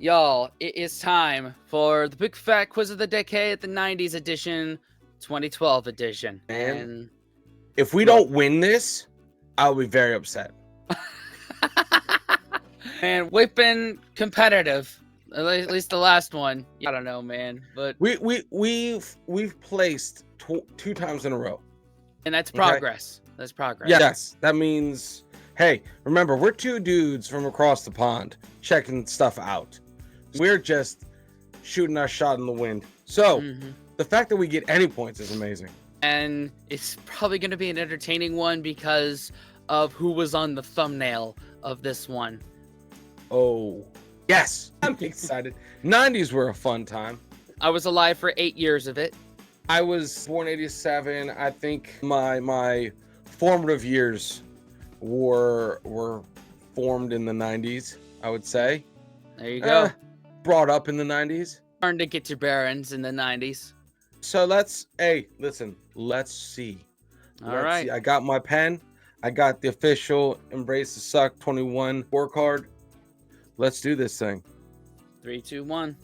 Y'all, it is time for the Big Fat Quiz of the Decade, the 90s edition, 2012 edition. And if we don't win this, I'll be very upset. And we've been competitive, at least the last one. I don't know, man, but we've placed two times in a row, and that's progress. Okay? That's progress. Yes, that means, hey, remember, we're two dudes from across the pond checking stuff out. We're just shooting our shot in the wind. So the fact that we get any points is amazing. And it's probably going to be an entertaining one because of who was on the thumbnail of this one. Oh, yes. I'm excited. 90s were a fun time. I was alive for 8 years of it. I was born 87. I think my formative years were formed in the 90s, I would say. There you go. Brought up in the 90s. Learned to get your bearings in the 90s. So let's see. Let's see. I got my pen. I got the official Embrace the Suck 21 scorecard. Let's do this thing. 3, 2, 1.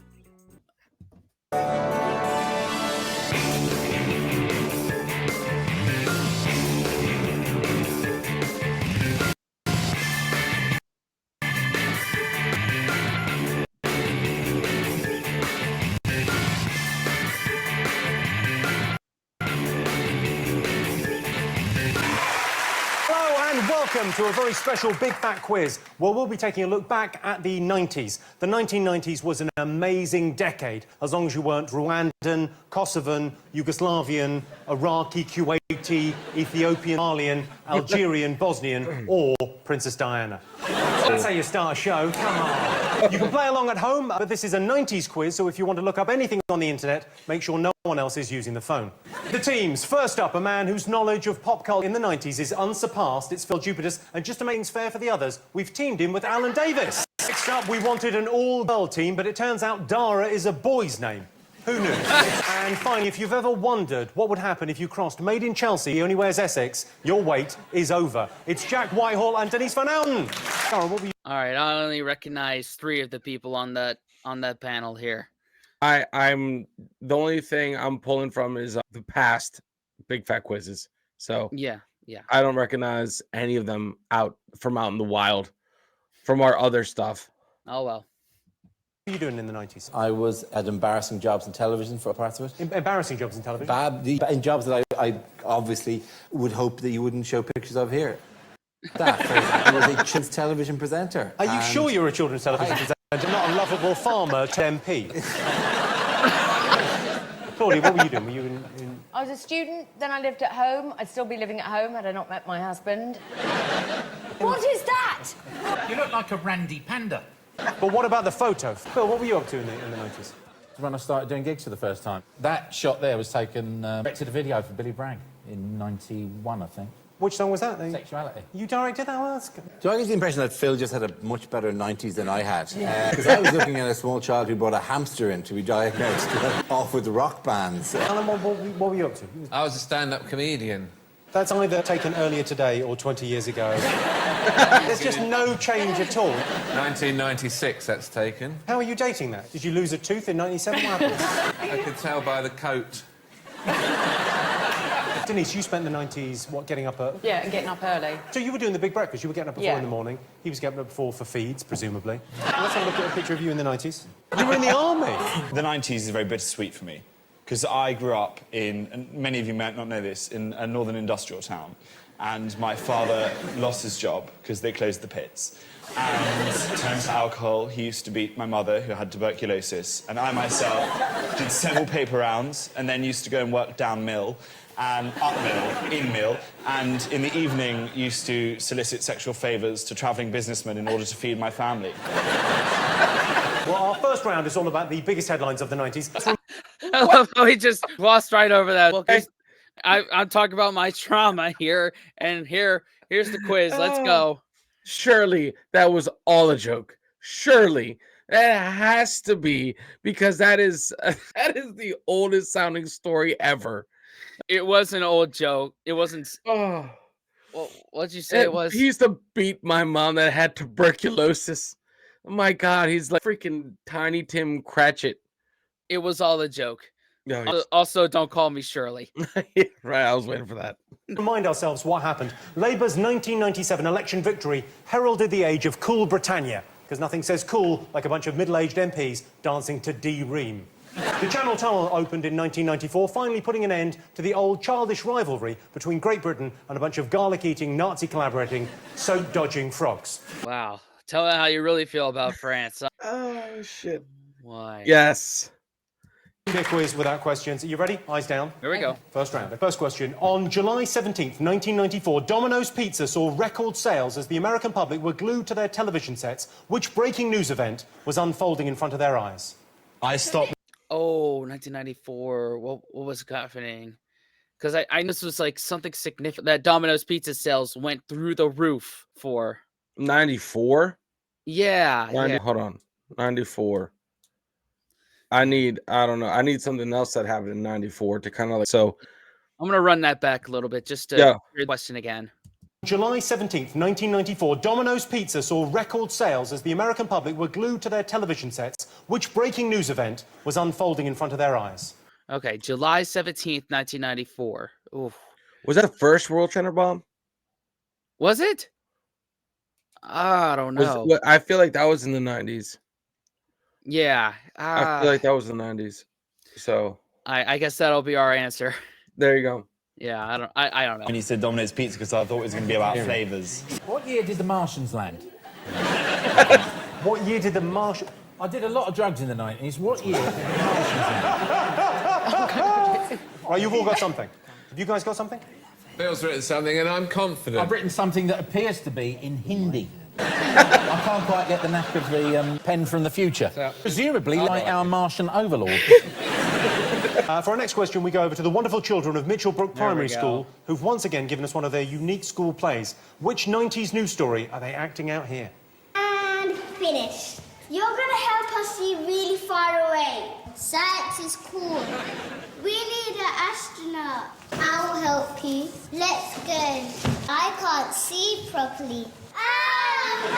Welcome to a very special Big Fat Quiz, where we'll be taking a look back at the 90s. The 1990s was an amazing decade, as long as you weren't Rwandan, Kosovan, Yugoslavian, Iraqi, Kuwaiti, Ethiopian, Malian, Algerian, Bosnian, or Princess Diana. That's how you start a show, come on. You can play along at home, but this is a 90s quiz, so if you want to look up anything on the internet, make sure no one else is using the phone. The teams, first up, a man whose knowledge of pop culture in the 90s is unsurpassed. It's Phil Jupiters, and just to make things fair for the others, we've teamed in with Alan Davis. Next up, we wanted an all-girl team, but it turns out Dara is a boy's name. Who knew? And finally, if you've ever wondered what would happen if you crossed Made in Chelsea, he only wears Essex, your wait is over. It's Jack Whitehall and Denise Van Outen. Dara, what were you... All right, I only recognize 3 of the people on that panel here. I'm the only thing I'm pulling from is the past Big Fat Quizzes. So yeah, I don't recognize any of them out in the wild from our other stuff. Oh well. What were you doing in the 90s? I was at embarrassing jobs in television for parts of it. Embarrassing jobs in television? In jobs that I obviously would hope that you wouldn't show pictures of here. That, for example, was a children's television presenter. Are you sure you're a children's television presenter? Not a lovable farmer MP. Claudia, what were you doing? Were you in... I was a student, then I lived at home. I'd still be living at home had I not met my husband. What is that? You look like a Randy Panda. But what about the photo? Phil, what were you up to in the 90s? When I started doing gigs for the first time. That shot there was taken, directed a video for Billy Bragg in 91, I think. Which song was that? Sexuality. You directed that? Well, that's good. Do I get the impression that Phil just had a much better 90s than I had? Because I was looking at a small child who brought a hamster in to be diagnosed off with rock bands. Alan, what were you up to? I was a stand-up comedian. That's either taken earlier today or 20 years ago. There's just no change at all. 1996, that's taken. How are you dating that? Did you lose a tooth in 97? What happened? I could tell by the coat. Denise, you spent the 90s, getting up early? Yeah, and getting up early. So you were doing the big breakfast. You were getting up at 4 in the morning. He was getting up before for feeds, presumably. Let's have a look at a picture of you in the 90s. You were in the army. The 90s is very bittersweet for me, because I grew up in, and many of you might not know this, in a northern industrial town. And my father lost his job because they closed the pits. And turned to alcohol. He used to beat my mother, who had tuberculosis. And I myself did several paper rounds and then used to go and work down mill and up mill, in mill, and in the evening used to solicit sexual favours to travelling businessmen in order to feed my family. Well, our first round is all about the biggest headlines of the 90s. I love how he just glossed right over that. Well, I'm talking about my trauma here, and here's the quiz. Let's go. Surely that was all a joke. Surely that has to be, because that is the oldest sounding story ever. It was an old joke. It wasn't. Oh, what'd you say it was? He used to beat my mom that had tuberculosis. Oh my God, he's like freaking Tiny Tim Cratchit. It was all a joke. No, he's- Also, don't call me Shirley. right, I was waiting for that. Remind ourselves what happened. Labour's 1997 election victory heralded the age of cool Britannia, because nothing says cool like a bunch of middle-aged MPs dancing to D-Ream. The Channel Tunnel opened in 1994, finally putting an end to the old childish rivalry between Great Britain and a bunch of garlic-eating, Nazi-collaborating, soap-dodging frogs. Wow. Tell me how you really feel about France. Oh, shit. Why? Yes. Quiz without questions. Are you ready? Eyes down. Here we go. First round. The first question. On July 17th, 1994, Domino's Pizza saw record sales as the American public were glued to their television sets. Which breaking news event was unfolding in front of their eyes? I stopped. Oh, 1994. What was happening? Because I know this was like something significant that Domino's Pizza sales went through the roof for. 94? Yeah. 90, yeah. Hold on. 94. I don't know. I need something else that happened in 94 to kind of like, so. I'm going to run that back a little bit just to hear the question again. July 17th, 1994, Domino's Pizza saw record sales as the American public were glued to their television sets. Which breaking news event was unfolding in front of their eyes? Okay, July 17th, 1994. Oof. Was that the first World Trade bomb? Was it? I don't know. I feel like that was in the 90s. Yeah. I feel like that was the 90s. So I guess that'll be our answer. there you go. Yeah, I don't know. When you said Domino's Pizza, because I thought it was going to be about flavours. What year did the Martians land? What year did the Martian... I did a lot of drugs in the 90s. What year did the Martians land? Right, you've all got something. Have you guys got something? Bill's written something, and I'm confident. I've written something that appears to be in Hindi. I can't quite get the knack of the pen from the future. Presumably like our Martian overlord. For our next question, we go over to the wonderful children of Mitchell Brook Primary go. School, who've once again given us one of their unique school plays. Which 90s news story are they acting out here? And finish. You're gonna help us see really far away. Science is cool. We need an astronaut. I'll help you. Let's go. I can't see properly. You're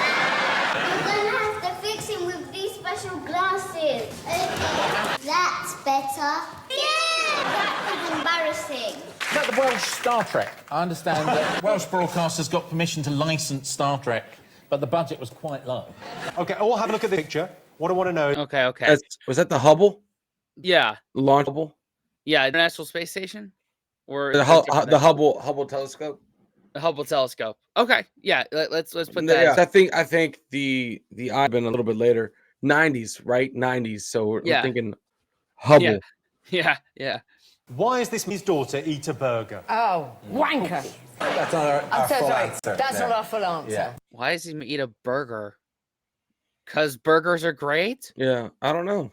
gonna have to fix him with these special glasses. Okay, that's better. Yeah, that was embarrassing. Is that the Welsh Star Trek? I understand that Welsh broadcasters got permission to license Star Trek, but the budget was quite low. Okay, all have a look at the picture. What I want to know... Okay. Was that the Hubble? Yeah. Launch Hubble? Yeah, International Space Station? Or The Hubble telescope? The Hubble telescope. Okay. Yeah, let's put that. Yeah, I think the I've been a little bit later. 90s, right? 90s. So we're thinking Hubble. Yeah. Why is this his daughter eat a burger? Oh, wanker. That's not our full answer. That's there. not our full answer. Yeah. Why does he eat a burger? Because burgers are great? Yeah, I don't know.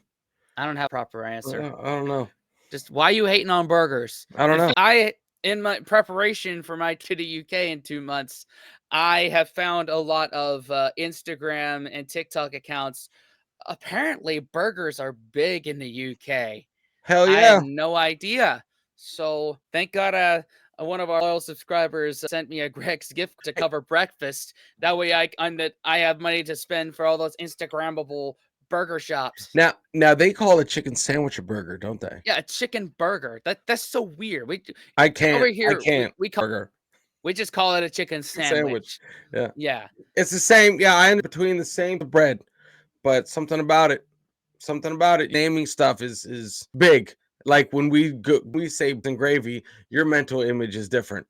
I don't have a proper answer. I don't know. Just why you hating on burgers? I don't know. In my preparation for my trip to the UK in 2 months, I have found a lot of Instagram and TikTok accounts. Apparently, burgers are big in the UK. Hell yeah. I had no idea. So thank God one of our loyal subscribers sent me a Greg's gift to cover breakfast. That way I have money to spend for all those Instagrammable burger shops. Now they call a chicken sandwich a burger, don't they? Yeah, a chicken burger. That's so weird. I can't. Over here, I can't. we call burger. We just call it a chicken sandwich. Yeah. It's the same. Yeah, I end between the same bread, but something about it. Naming stuff is big. Like when we say gravy, your mental image is different,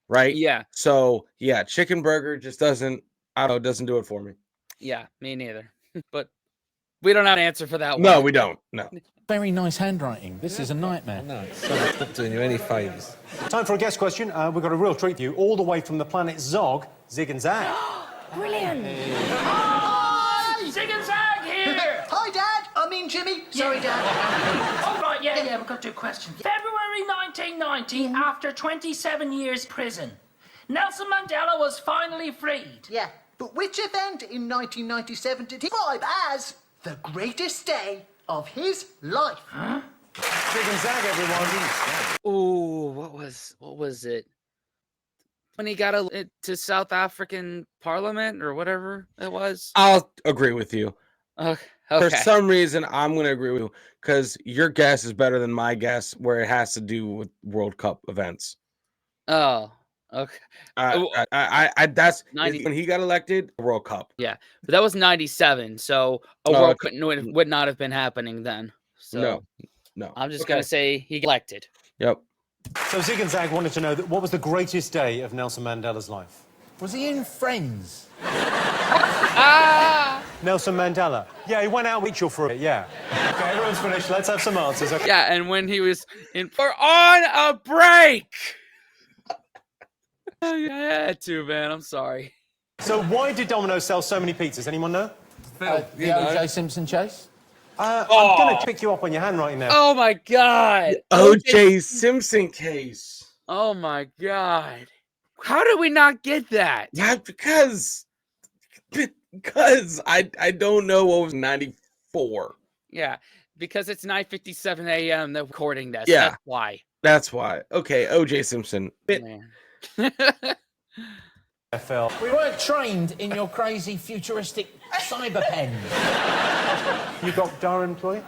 right? Yeah. So yeah, chicken burger just doesn't do it for me. Yeah, me neither. But we don't have an answer for that one. No, we don't. No. Very nice handwriting. This is a nightmare. No, it's not doing you any favours. Time for a guest question. We've got a real treat for you, all the way from the planet Zog, Zig and Zag. Brilliant. Hi, Zig and Zag here. Hi, Dad. I mean, Jimmy. Sorry, Dad. All right, yeah, we've got to do a question. February 1990, after 27 years prison, Nelson Mandela was finally freed. Yeah, but which event in 1997 did he describe as the greatest day of his life? Huh? Zig and Zag, everyone. Ooh, what was it? when he got to South African Parliament or whatever it was. I'll agree with you. Okay. For some reason, I'm going to agree with you because your guess is better than my guess where it has to do with World Cup events. Oh, okay. That's 90 when he got elected, World Cup. Yeah, but that was 97, so a world would not have been happening then. So no. I'm just going to say he got elected. Yep. So Zig and Zag wanted to know what was the greatest day of Nelson Mandela's life? Was he in Friends? Nelson Mandela. Yeah, he went out Mitchell for it, yeah. Okay, everyone's finished. Let's have some answers. Okay. Yeah, and when he was on a break. I had to, man. I'm sorry. So why did Domino's sell so many pizzas? Anyone know? The O.J. Simpson chase? I'm going to pick you up on your handwriting now. Oh, my God. O.J. Simpson case. Oh, my God. How did we not get that? Yeah, because I don't know what was 94. Yeah, because it's 9:57 a.m. They're recording this. Yeah. That's why. That's why. Okay, O.J. Simpson. Man. We weren't trained in your crazy futuristic cyber pen. You got Darren, Chloe?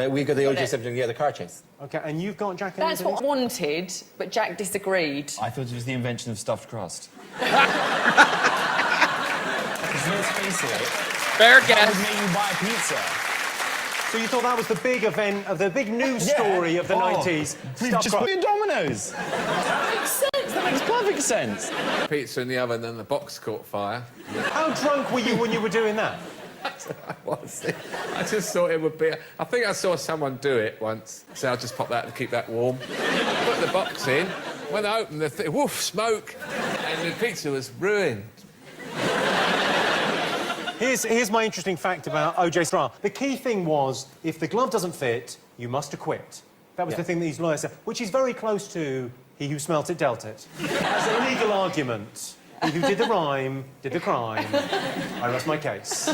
We got the O.J. Simpson, the car chase. Okay, and you've got Jack and That's what I wanted, but Jack disagreed. I thought it was the invention of stuffed crust. Let's face it. Fair That guess. would make you buy a pizza. So you thought that was the big event, of the big news story of the 90s? We've just put in Domino's. That makes sense. That makes perfect sense. Pizza in the oven, then the box caught fire. How drunk were you when you were doing that? I just thought it would be... I think I saw someone do it once, so I'll just pop that to keep that warm. Put the box in. When I opened the thing, woof, smoke. And the pizza was ruined. Here's my interesting fact about O.J. Simpson. The key thing was, if the glove doesn't fit, you must acquit. That was the thing that these lawyers said, which is very close to he who smelt it dealt it. As a legal argument, he who did the rhyme did the crime. I rest my case.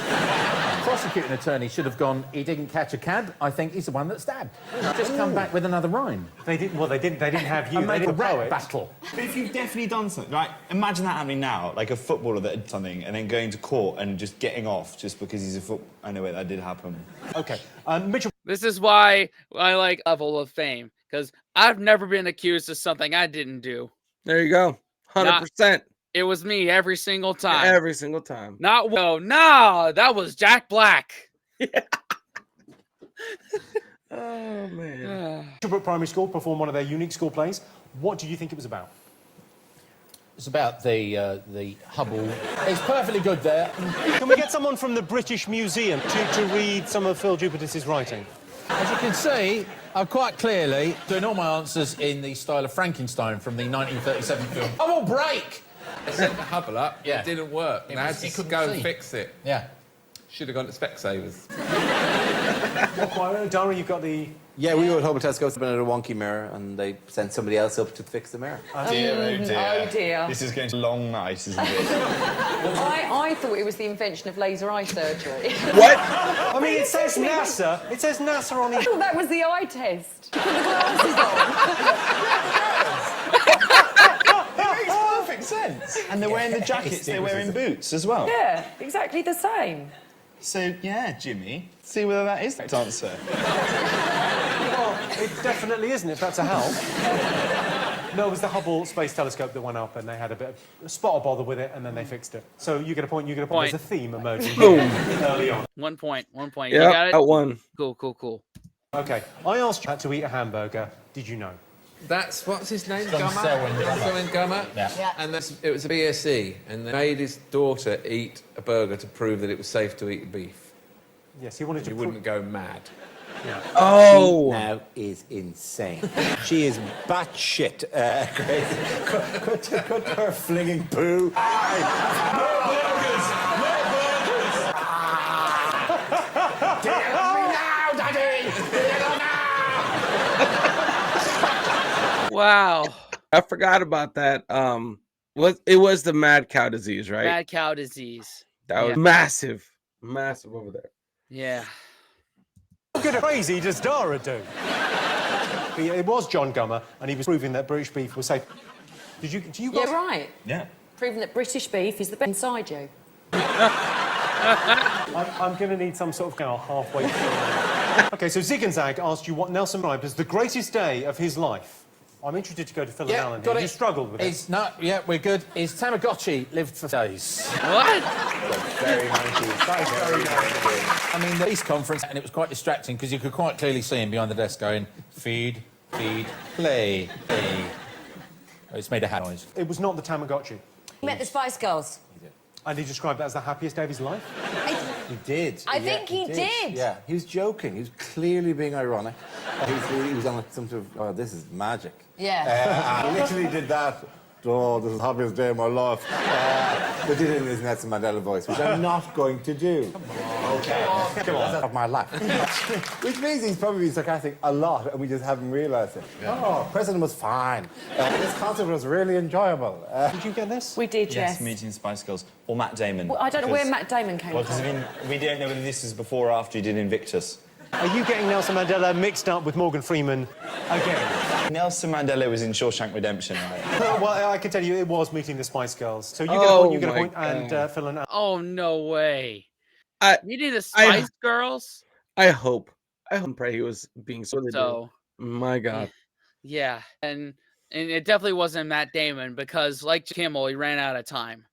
Prosecuting attorney should have gone, he didn't catch a cab, I think he's the one that stabbed. Just come back with another rhyme. They didn't have you. And They make a didn't rap poet. battle. But if you've definitely done something, right? Imagine that happening now, like a footballer that did something and then going to court and just getting off just because he's a footballer. I know that did happen. Okay, Mitchell. This is why I like level of fame, because I've never been accused of something I didn't do. There you go. 100%. It was me every single time. Every single time. Not no, that was Jack Black. Oh, man. Middlebrook Primary School performed one of their unique school plays. What do you think it was about? It's about the Hubble. It's perfectly good there. Can we get someone from the British Museum to read some of Phil Jupitus' writing? As you can see, I'm quite clearly doing all my answers in the style of Frankenstein from the 1937 film. Hubble break! I set the Hubble up, Yeah. it didn't work. And I had He to couldn't go see. and fix it. Yeah. Should have gone to Specsavers. Dara, you've got the... Yeah, we were at Hubble Telescope, but had a wonky mirror, and they sent somebody else up to fix the mirror. Oh dear. Oh dear. This is going to be long night, isn't it? I thought it was the invention of laser eye surgery. What? I mean, it says NASA. It says NASA on I it. thought that was the eye test. You put the glasses on. It makes perfect sense. And they're wearing the jackets, they're wearing boots as well. Yeah, exactly the same. So, yeah, Jimmy, see whether that is the answer. Well, it definitely isn't, if that's a help. No, it was the Hubble Space Telescope that went up, and they had a bit of a spot of bother with it, and then they fixed it. So you get a point, you get a point. There's a theme emerging early on. 1 point. 1 point. Yeah, You got it? got one. Cool. OK, I asked you to eat a hamburger. Did you know? That's, what's his name? Selwyn Gummer. Selwyn Gummer. Yeah. And it was a BSE, and they made his daughter eat a burger to prove that it was safe to eat beef. Yes, he wanted to... She wouldn't go mad. Yeah. Oh! She now is insane. She is batshit crazy. Cut her flinging poo. Wow. I forgot about that. It was the mad cow disease, right? Mad cow disease. That was massive over there. Yeah. How good crazy does Dara do? It was John Gummer, and he was proving that British beef was safe. Do you guys... Yeah, right. Yeah. Proving that British beef is the best inside you. I'm going to need some sort of halfway through. OK, so Zig and Zag asked you what Nelson described as the greatest day of his life. I'm interested to go to Phil and Alan here. You struggled with it. No, yeah, we're good. His Tamagotchi lived for days. What? Very 90s. That is very 90s. I mean, the peace conference, and it was quite distracting because you could quite clearly see him behind the desk going, feed, feed, play, play. Oh, it's made a hat noise. It was not the Tamagotchi. He met the Spice Girls. And he described that as the happiest day of his life? He did. I think he did. Yeah, he was joking. He was clearly being ironic. He was on some sort of, oh, this is magic. Yeah. I literally did that. Oh, this is the happiest day of my life. But did it in his Nelson Mandela voice, which I'm not going to do. Okay. Come on. Of my life. Which means he's probably been sarcastic a lot, and we just haven't realised it. Yeah. Oh, President was fine. This concert was really enjoyable. Did you get this? We did, yes. Meeting Spice Girls. Or Matt Damon. Well, I don't know where Matt Damon came Well, from. because we don't know whether this is before or after he did Invictus. Are you getting Nelson Mandela mixed up with Morgan Freeman again? Nelson Mandela was in Shawshank Redemption, right? Well, I can tell you it was meeting the Spice Girls. So you get a point, you get a point, God. and Phil and Alan. Oh, no way. Meeting the I- Spice Girls? I hope and pray he was being So, my God. yeah. And it definitely wasn't Matt Damon because, like Kimmel, he ran out of time.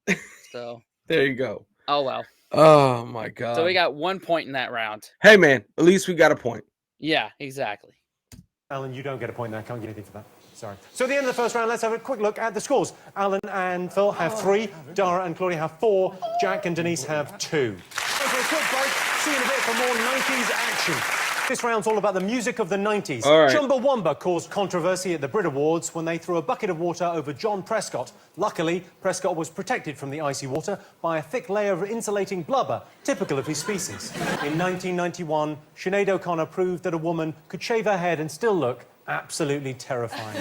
So, There you go. oh, well. Oh, my God. So we got 1 point in that round. Hey, man, at least we got a point. Yeah, exactly. Alan, you don't get a point there. Can't get anything for that. Sorry. So at the end of the first round, let's have a quick look at the scores. Alan and Phil have 3. Dara and Claudia have 4. Jack and Denise have 2. For a quick break, see you in a bit for more 90s action. This round's all about the music of the 90s. All right. Chumbawamba caused controversy at the Brit Awards when they threw a bucket of water over John Prescott. Luckily, Prescott was protected from the icy water by a thick layer of insulating blubber, typical of his species. In 1991, Sinead O'Connor proved that a woman could shave her head and still look absolutely terrifying.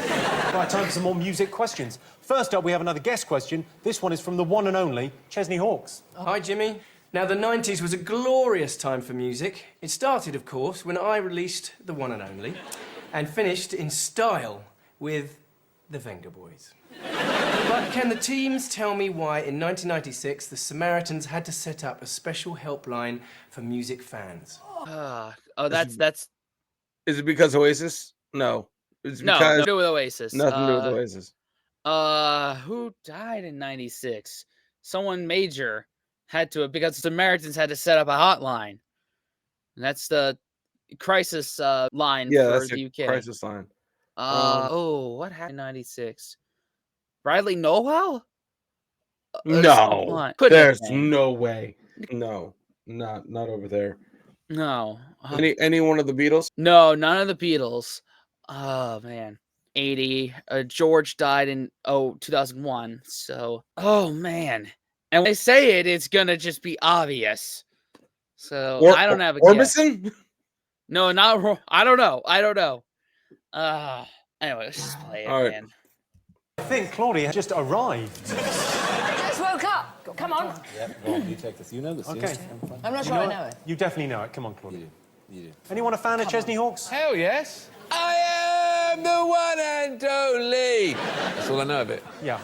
Right, time for some more music questions. First up, we have another guest question. This one is from the one and only Chesney Hawkes. Hi, Jimmy. Now, the 90s was a glorious time for music. It started, of course, when I released The One and Only, and finished in style with The Venga Boys. But can the teams tell me why, in 1996, the Samaritans had to set up a special helpline for music fans? Oh, that's... Is it because Oasis? No. It's No, because nothing to do with Oasis. Nothing to do with Oasis. Who died in 96? Someone major had to, because the Samaritans had to set up a hotline. And that's the crisis line Yeah, for that's the the UK. crisis line. What happened in 96? Bradley Nowell? No, Couldn't have there's been. no way. No, not over there. No. Any one of the Beatles? No, none of the Beatles. Oh, man. 80. George died in 2001. So, oh, man. And when I say it, it's going to just be obvious. So, I don't have a guess. Orbison? No, not... I don't know. Anyway, let's just play it, All right. man. I think Claudia has just arrived. Just woke up. Come on. Yeah, well, you take this. You know this. Okay. Yes? I'm not sure I know it. You definitely know it. Come on, Claudia. You do. Anyone a fan of Chesney Hawkes? Hell yes. I am the one and only. That's all I know of it. Yeah.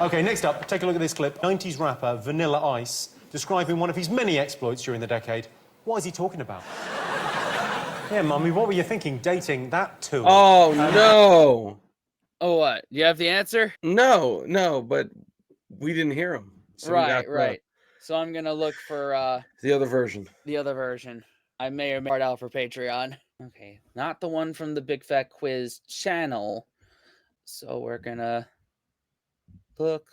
OK, next up, take a look at this clip. 90s rapper Vanilla Ice describing one of his many exploits during the decade. What is he talking about? Yeah, Mummy, what were you thinking, dating that tool? Oh, no. Oh, what? You have the answer? No, but we didn't hear him. So we got Right. So I'm going to look for... the other version. the other version. I may or may not out for Patreon. Okay, not the one from the Big Fat Quiz channel. So we're gonna look.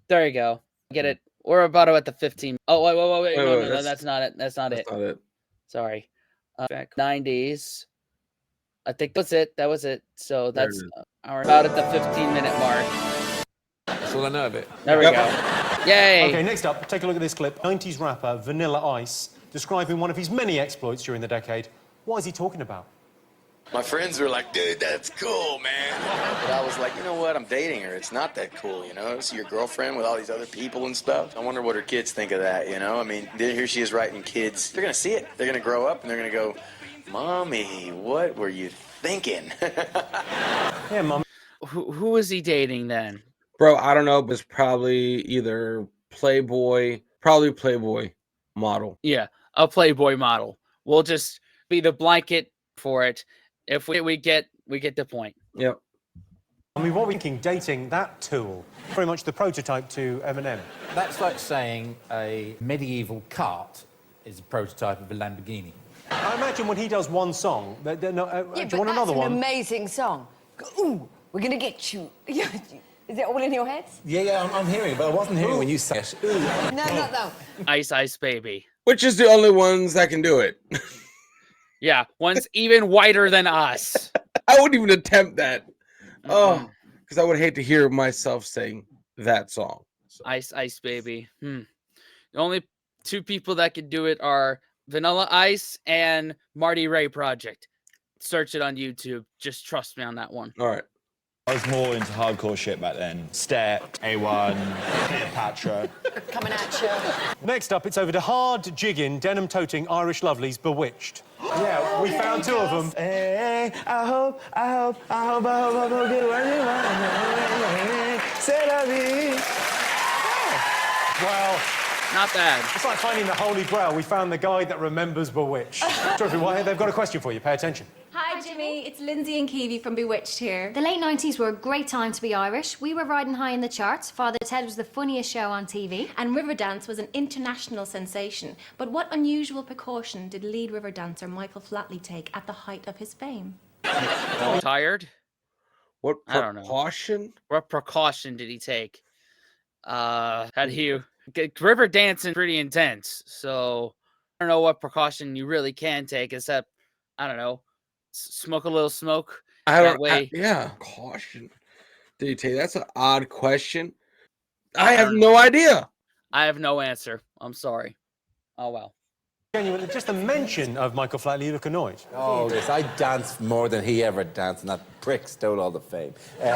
There you go. Get it. We're about at the 15. Oh, wait. No, that's not it. That's not it. Not it. Sorry. 90s. I think that's it. That was it. So that's we're about at the 15-minute mark. That's all I know of it. There we go. Yay. OK, next up, take a look at this clip. 90s rapper Vanilla Ice describing one of his many exploits during the decade. What is he talking about? My friends were like, dude, that's cool, man. But I was like, you know what? I'm dating her. It's not that cool, you know? It's your girlfriend with all these other people and stuff. I wonder what her kids think of that, you know? I mean, here she is writing kids. They're going to see it. They're going to grow up and they're going to go, Mommy, what were you thinking? Yeah, Mum. Who was he dating then? Bro, I don't know, but it's probably either probably Playboy model. Yeah, a Playboy model. We'll just be the blanket for it. If we get the point. Yep. I mean, what are we thinking? Dating that tool? Very much the prototype to Eminem. That's like saying a medieval cart is a prototype of a Lamborghini. I imagine when he does one song, do you want That's another one? an amazing song. Ooh, we're gonna get you. Is it all in your heads? Yeah, I'm hearing it, but I wasn't hearing when you sang it. Ooh. No. Ice Ice Baby. Which is the only ones that can do it. Yeah, one's even whiter than us. I wouldn't even attempt that. Oh, because I would hate to hear myself sing that song. So. Ice Ice Baby. The only two people that can do it are Vanilla Ice and Marty Ray Project. Search it on YouTube. Just trust me on that one. All right. I was more into hardcore shit back then. Step, A1, Cleopatra. Coming at you. Next up, it's over to hard-jigging, denim-toting Irish lovelies, Bewitched. Yeah, we found two of them. Hey, I hope get what you want. C'est la vie. Well, not bad. It's like finding the Holy Grail. We found the guy that remembers Bewitched. Terrific. Well, they've got a question for you. Pay attention. Hi, Jimmy. It's Lindsay and Kiwi from Bewitched here. The late 90s were a great time to be Irish. We were riding high in the charts. Father Ted was the funniest show on TV. And Riverdance was an international sensation. But what unusual precaution did lead river dancer Michael Flatley take at the height of his fame? Tired? What precaution? What precaution did he take? How do you... River dancing pretty intense, so I don't know what precaution you really can take, except, I don't know, smoke a little smoke. Yeah, caution. Did you take? That's an odd question. I have no idea. I have no answer. I'm sorry. Oh, well. Genuinely, just the mention of Michael Flatley, you look annoyed. Oh, yes, I danced more than he ever danced, and that prick stole all the fame. Go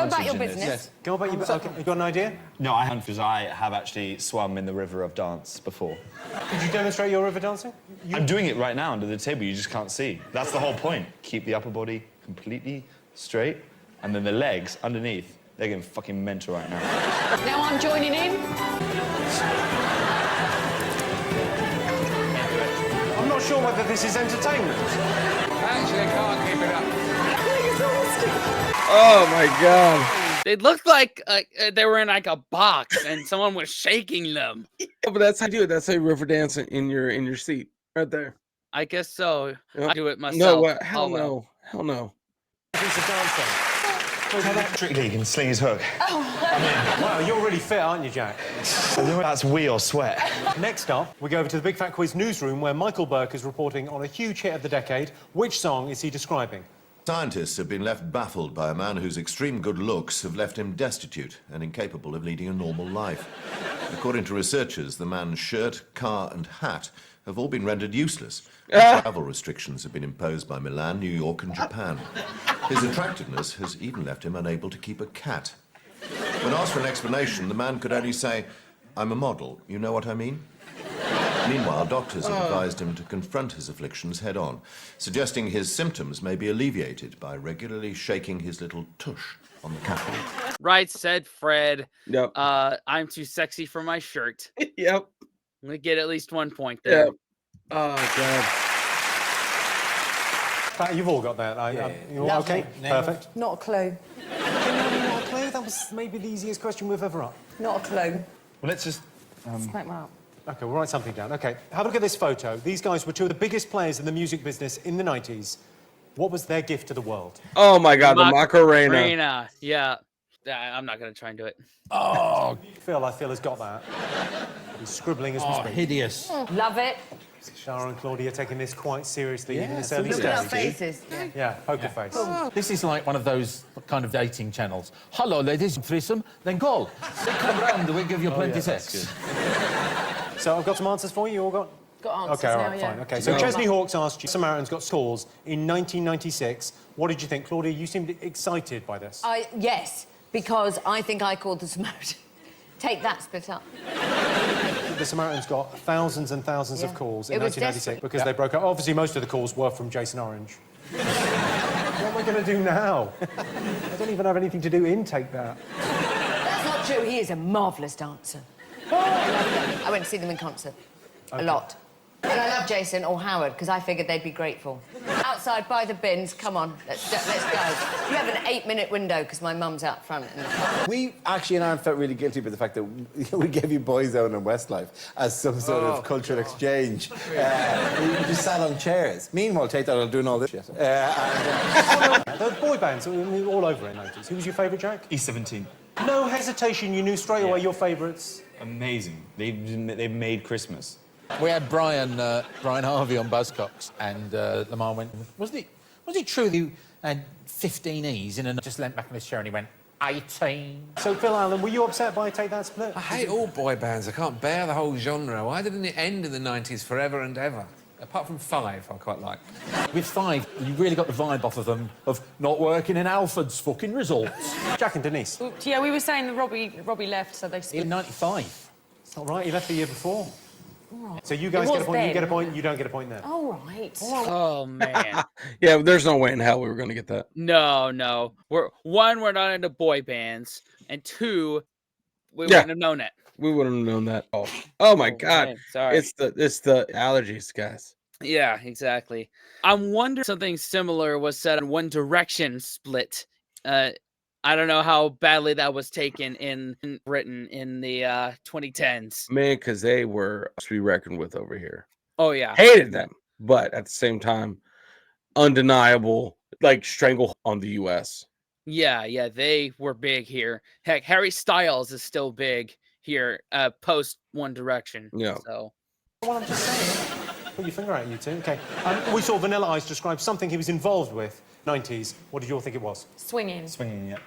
about your business. Yes. Go about your business. Okay, you got an idea? No, I haven't, because I have actually swum in the river of dance before. Could you demonstrate your river dancing? I'm doing it right now under the table, you just can't see. That's the whole point. Keep the upper body completely straight, and then the legs underneath, they're getting fucking mental right now. Now I'm joining in. I'm not sure whether this is entertainment. Actually, I can't keep it up. Oh my god. They looked like they were in like a box and someone was shaking them. Yeah, but that's how you do it. That's how you river dance in your seat. Right there. I guess so. I do it myself. No, what? Hell no. Hell no. Piece of dancing. Trick League and sling his hook. Wow, you're really fit, aren't you, Jack? That's wee or sweat. Next up, we go over to the Big Fat Quiz newsroom where Michael Burke is reporting on a huge hit of the decade. Which song is he describing? Scientists have been left baffled by a man whose extreme good looks have left him destitute and incapable of leading a normal life. According to researchers, the man's shirt, car and hat have all been rendered useless. Travel restrictions have been imposed by Milan, New York and Japan. His attractiveness has even left him unable to keep a cat. When asked for an explanation, the man could only say, "I'm a model, you know what I mean?" Meanwhile, doctors have advised him to confront his afflictions head-on, suggesting his symptoms may be alleviated by regularly shaking his little tush on the catwalk. Right, said Fred. Yep. I'm too sexy for my shirt. Yep. I'm gonna get at least 1 point there. Yep. Oh god. Pat, you've all got that. You all okay? Perfect. Not a clue. Not a clue? That was maybe the easiest question we've ever asked. Not a clue. Well, let's just... Smack my up. OK, we'll write something down. OK, have a look at this photo. These guys were two of the biggest players in the music business in the 90s. What was their gift to the world? Oh my god, the Macarena. Macarena, yeah. I'm not gonna try and do it. Oh, Phil, I feel, has got that. He's scribbling as we speak. Hideous. Love it. Shara and Claudia taking this quite seriously, even this Yeah, early Look at our stage. faces. Yeah, poker face. This is like one of those kind of dating channels. Hello, ladies, threesome, then call. They come round, we'll give you plenty sex. So I've got some answers for you. You all got? Got answers OK, all now, right, yeah. fine. OK, so Chesney Hawkes asked you, Samaritans got scores in 1996. What did you think? Claudia, you seemed excited by this. Yes, because I think I called the Samaritan. Take that, split up. The Samaritans got thousands and thousands of calls in It was 1996 desperate. because they broke up. Obviously, most of the calls were from Jason Orange. am I going to do now? I don't even have anything to do in Take That. That's not true. He is a marvellous dancer. I went to see them in concert. A lot. And I love Jason or Howard, because I figured they'd be grateful. Outside, by the bins, come on, let's go. You have an 8-minute window, because my mum's out front. We actually in Ireland felt really guilty about the fact that we gave you Boyzone and Westlife as some sort of cultural exchange. We just sat on chairs. Meanwhile, Take That are doing all this shit. The boy bands, I mean, all over in 90s. Who was your favourite, Jack? E17. No hesitation, you knew straight away your favourites. Amazing. They've made Christmas. We had Brian Harvey on Buzzcocks, and Lamar went, was it true that you had 15 E's in and just leant back in his chair and he went, 18? So, Phil Allen, were you upset by Take That split? I hate all boy bands. I can't bear the whole genre. Why didn't it end in the 90s forever and ever? Apart from Five, I quite like. With Five, you really got the vibe off of them of not working in Alfred's fucking resorts. Jack and Denise. Well, yeah, we were saying that Robbie left, so they split. In 95. It's not right, he left the year before. Right. So you guys get a point, you get a point, you don't get a point there. All right. Oh, man. Yeah, there's no way in hell we were going to get that. No. We're not into boy bands, and 2, we wouldn't have known it. We wouldn't have known that. Oh my God. Man, sorry. It's the allergies, guys. Yeah, exactly. I'm wondering something similar was said on One Direction split. I don't know how badly that was taken in Britain in the 2010s. Man, because they were to be reckoned with over here. Oh, yeah. Hated them, but at the same time, undeniable, like, strangle on the U.S. Yeah, they were big here. Heck, Harry Styles is still big here, post One Direction. Yeah. So. Well, I'm just saying. Put your finger out, you two. Okay. We saw Vanilla Ice describe something he was involved with. 90s. What did you all think it was? Swinging. Swinging, yeah.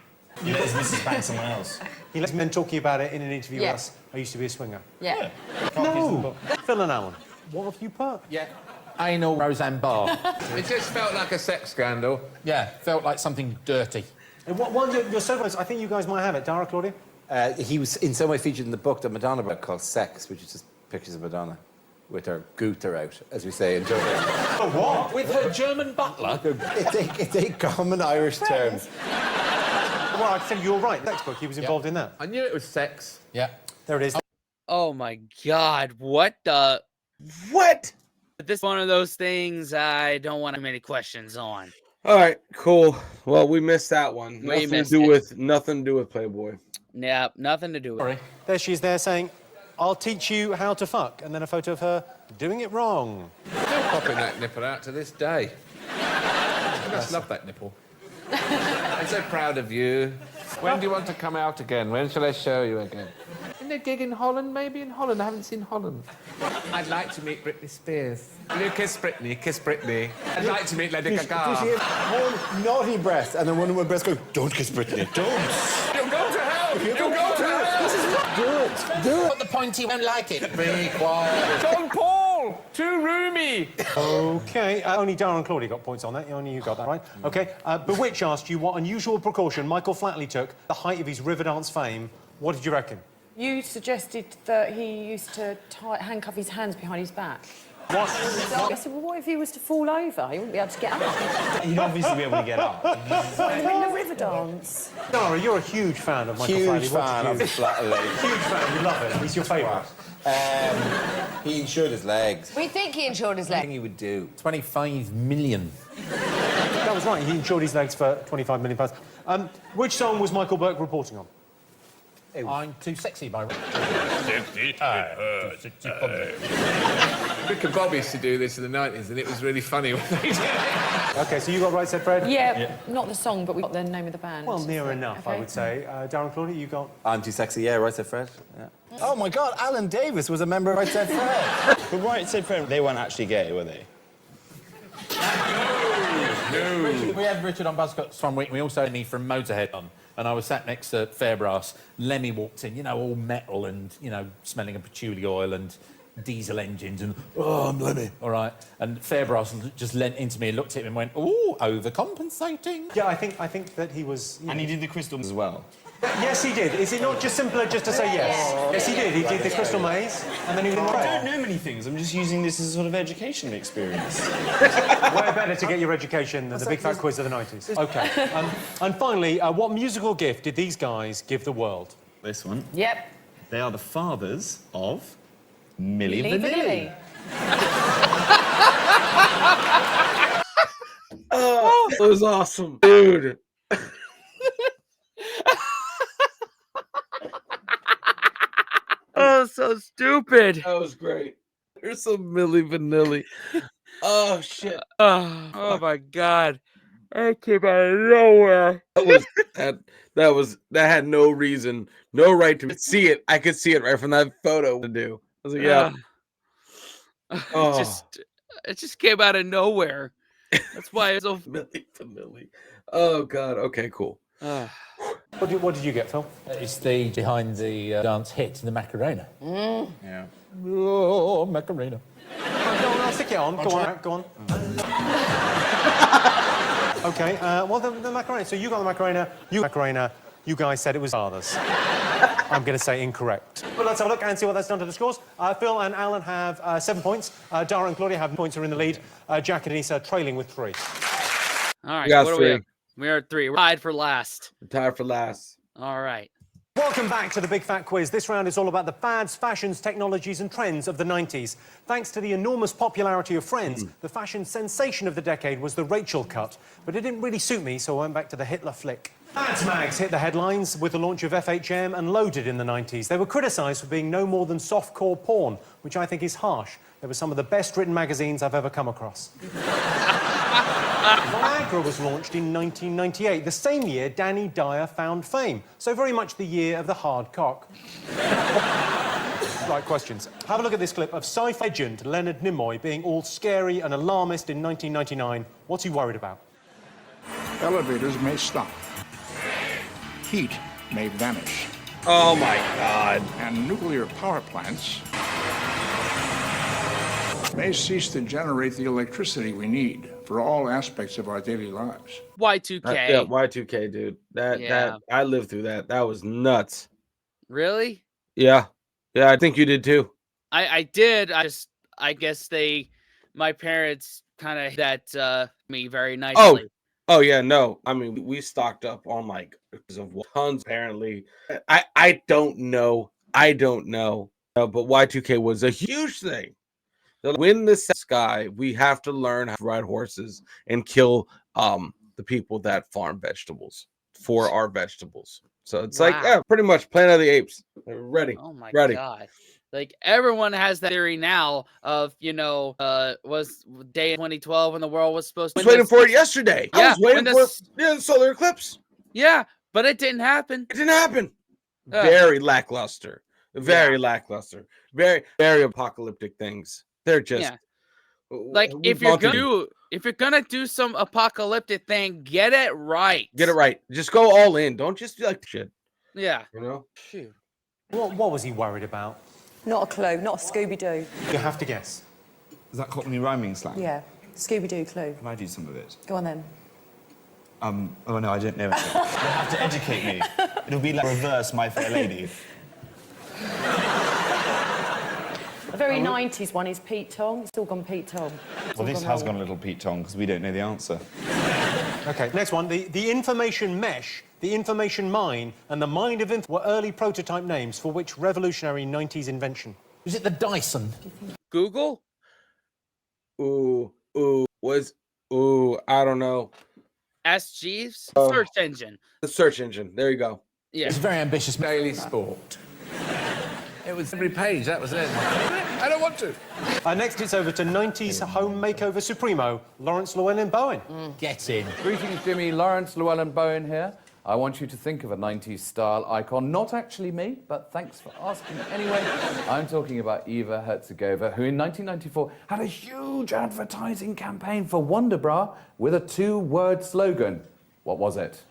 He let his missus bang someone else. He lets men talking about it in an interview with Yeah. us. I used to be a swinger. Yeah. No. Phil and Alan, what have you put? Yeah. Anal Roseanne Barr. It just felt like a sex scandal. Yeah, felt like something dirty. And you're so close. I think you guys might have it. Dara, Claudia? He was in some way featured in the book that Madonna wrote called Sex, which is just pictures of Madonna with her gooter out, as we say in German. Oh, what? With her German butler? It's a common Irish term. Well, I think you're right. Next book, he was involved in that. I knew it was sex. Yeah. There it is. Oh, my God. What the... What? This is one of those things I don't want many questions on. All right, cool. Well, we missed that one. We Nothing to missed do it. with Playboy. Yeah, nothing to do with it. There she is there saying, I'll teach you how to fuck. And then a photo of her doing it wrong. Still popping that nipple out to this day. I just love that nipple. I'm so proud of you. When do you want to come out again? When shall I show you again? In a gig in Holland, maybe in Holland. I haven't seen Holland. I'd like to meet Britney Spears. Will you kiss Britney? Kiss Britney. I'd like to meet Lady Do you see Gaga. one naughty breast and then one with breast going, don't kiss Britney, don't. You'll go to hell! You'll go to hell! This is not do it. Put the pointy won't like it. Be quiet. John Paul! Too roomy! Okay, only Dara and Claudia got points on that. Only you got that right. Okay, Bewitch asked you what unusual precaution Michael Flatley took at the height of his Riverdance fame. What did you reckon? You suggested that he used to handcuff his hands behind his back. What? So I said, well, what if he was to fall over? He wouldn't be able to get up. He'd obviously be able to get up. What, in the middle of Riverdance? Dara, you're a huge fan of Michael Huge Flatley. What fan did of you... Flatley. Huge fan, you love him. He's your favourite. He insured his legs. We think he insured his I leg. think he would do. 25 million. That was right. He insured his legs for £25 million. Which song was Michael Burke reporting on? I'm Too Sexy by... Rick and Bob used to do this in the 90s, and it was really funny when they did it. OK, so you got right, said Fred? Yeah, not the song, but we got the name of the band. Well, near enough, I would say. Darren Claudia, you got... I'm too sexy, yeah, right said Fred. Yeah. Oh my God, Alan Davis was a member of Right Said Fred. But Right Said Fred, they weren't actually gay, were they? We had Richard on Buzzcocks one week, and we also had me from Motorhead on. And I was sat next to Fairbrass. Lemmy walked in, you know, all metal and, you know, smelling of patchouli oil and diesel engines and, oh, I'm Lemmy. All right. And Fairbrass just leant into me and looked at me and went, ooh, overcompensating. Yeah, I think that he was... And he did the crystals as well. Yes, he did. Is it not just simpler just to say yes? Yes, he did. He did the Crystal Maze, and then he did the I don't know many things. I'm just using this as a sort of educational experience. Way better to get your education than the Big Fat Quiz of the 90s. OK. And finally, what musical gift did these guys give the world? This one. Yep. They are the fathers of Milli Milli Vanilli. Oh, that was awesome, dude. Oh, so stupid. That was great. There's some Milli Vanilli. Oh shit. Oh my god. That came out of nowhere. That had no reason, no right to see it. I could see it right from that photo to do. I was like, yeah. It just came out of nowhere. That's why it's so Milli Vanilli. Oh god. Okay, cool. What did you get, Phil? It's the behind the dance hit, the Macarena. Yeah. Oh, Macarena. Go on, I'll stick it on. Go on. OK, well, the Macarena. So you got the Macarena. You guys said it was fathers. I'm going to say incorrect. But let's have a look and see what that's done to the scores. Phil and Alan have 7 points. Dara and Claudia have points, are in the lead. Jack and Anissa trailing with 3. All right, got what are we at? We are at 3. We're tied for last. Tied for last. All right. Welcome back to the Big Fat Quiz. This round is all about the fads, fashions, technologies and trends of the 90s. Thanks to the enormous popularity of Friends, the fashion sensation of the decade was the Rachel cut. But it didn't really suit me, so I went back to the Hitler flick. Fads mags hit the headlines with the launch of FHM and Loaded in the 90s. They were criticised for being no more than softcore porn, which I think is harsh. They were some of the best written magazines I've ever come across. Viagra was launched in 1998, the same year Danny Dyer found fame. So very much the year of the hard cock. Right, questions. Have a look at this clip of sci-fi legend Leonard Nimoy being all scary and alarmist in 1999. What's he worried about? Elevators may stop. Heat may vanish. Oh my god. And nuclear power plants may cease to generate the electricity we need for all aspects of our daily lives. Y2K. Yeah, Y2K, dude. That I lived through that. That was nuts. Really? Yeah. Yeah, I think you did too. I did. I guess my parents kind of that me very nicely. Oh yeah, no. I mean, we stocked up on like tons apparently. I don't know. But Y2K was a huge thing. Win the sky, we have to learn how to ride horses and kill the people that farm vegetables for our vegetables. So it's like, yeah, pretty much Planet of the Apes. Ready. Oh my ready. god. Like everyone has that theory now of, was day 2012 when the world was supposed to I was waiting for it yesterday. Yeah, I was waiting for the solar eclipse. Yeah, but it didn't happen. It didn't happen. Very lackluster. Very lackluster. Very, very apocalyptic things. They're just like if you're gonna do some apocalyptic thing, get it right. Get it right. Just go all in. Don't just be like shit. Yeah. You know? Shoot. What was he worried about? Not a clue. Not a Scooby-Doo. You have to guess. Is that Cockney rhyming slang? Yeah. Scooby-Doo clue. Can I do some of it? Go on then. Oh no, I don't know it. You'll have to educate me. It'll be like reverse My Fair Lady. A very 90s one is Pete Tong. It's all gone Pete Tong. Well, this has gone a little Pete Tong because we don't know the answer. OK, next one. The information mesh, the information mine, and the mind of info were early prototype names for which revolutionary 90s invention? Was it the Dyson? Google? I don't know. Ask Jeeves? Search engine. The search engine. There you go. Yeah. It's very ambitious. Daily Sport. It was every page, that was it. I don't want to. Next, it's over to 90s home makeover supremo, Lawrence Llewellyn-Bowen. Get in. Greetings, Jimmy. Lawrence Llewellyn-Bowen here. I want you to think of a 90s style icon. Not actually me, but thanks for asking anyway. I'm talking about Eva Herzigova, who in 1994 had a huge advertising campaign for Wonder Bra with a 2-word slogan. What was it?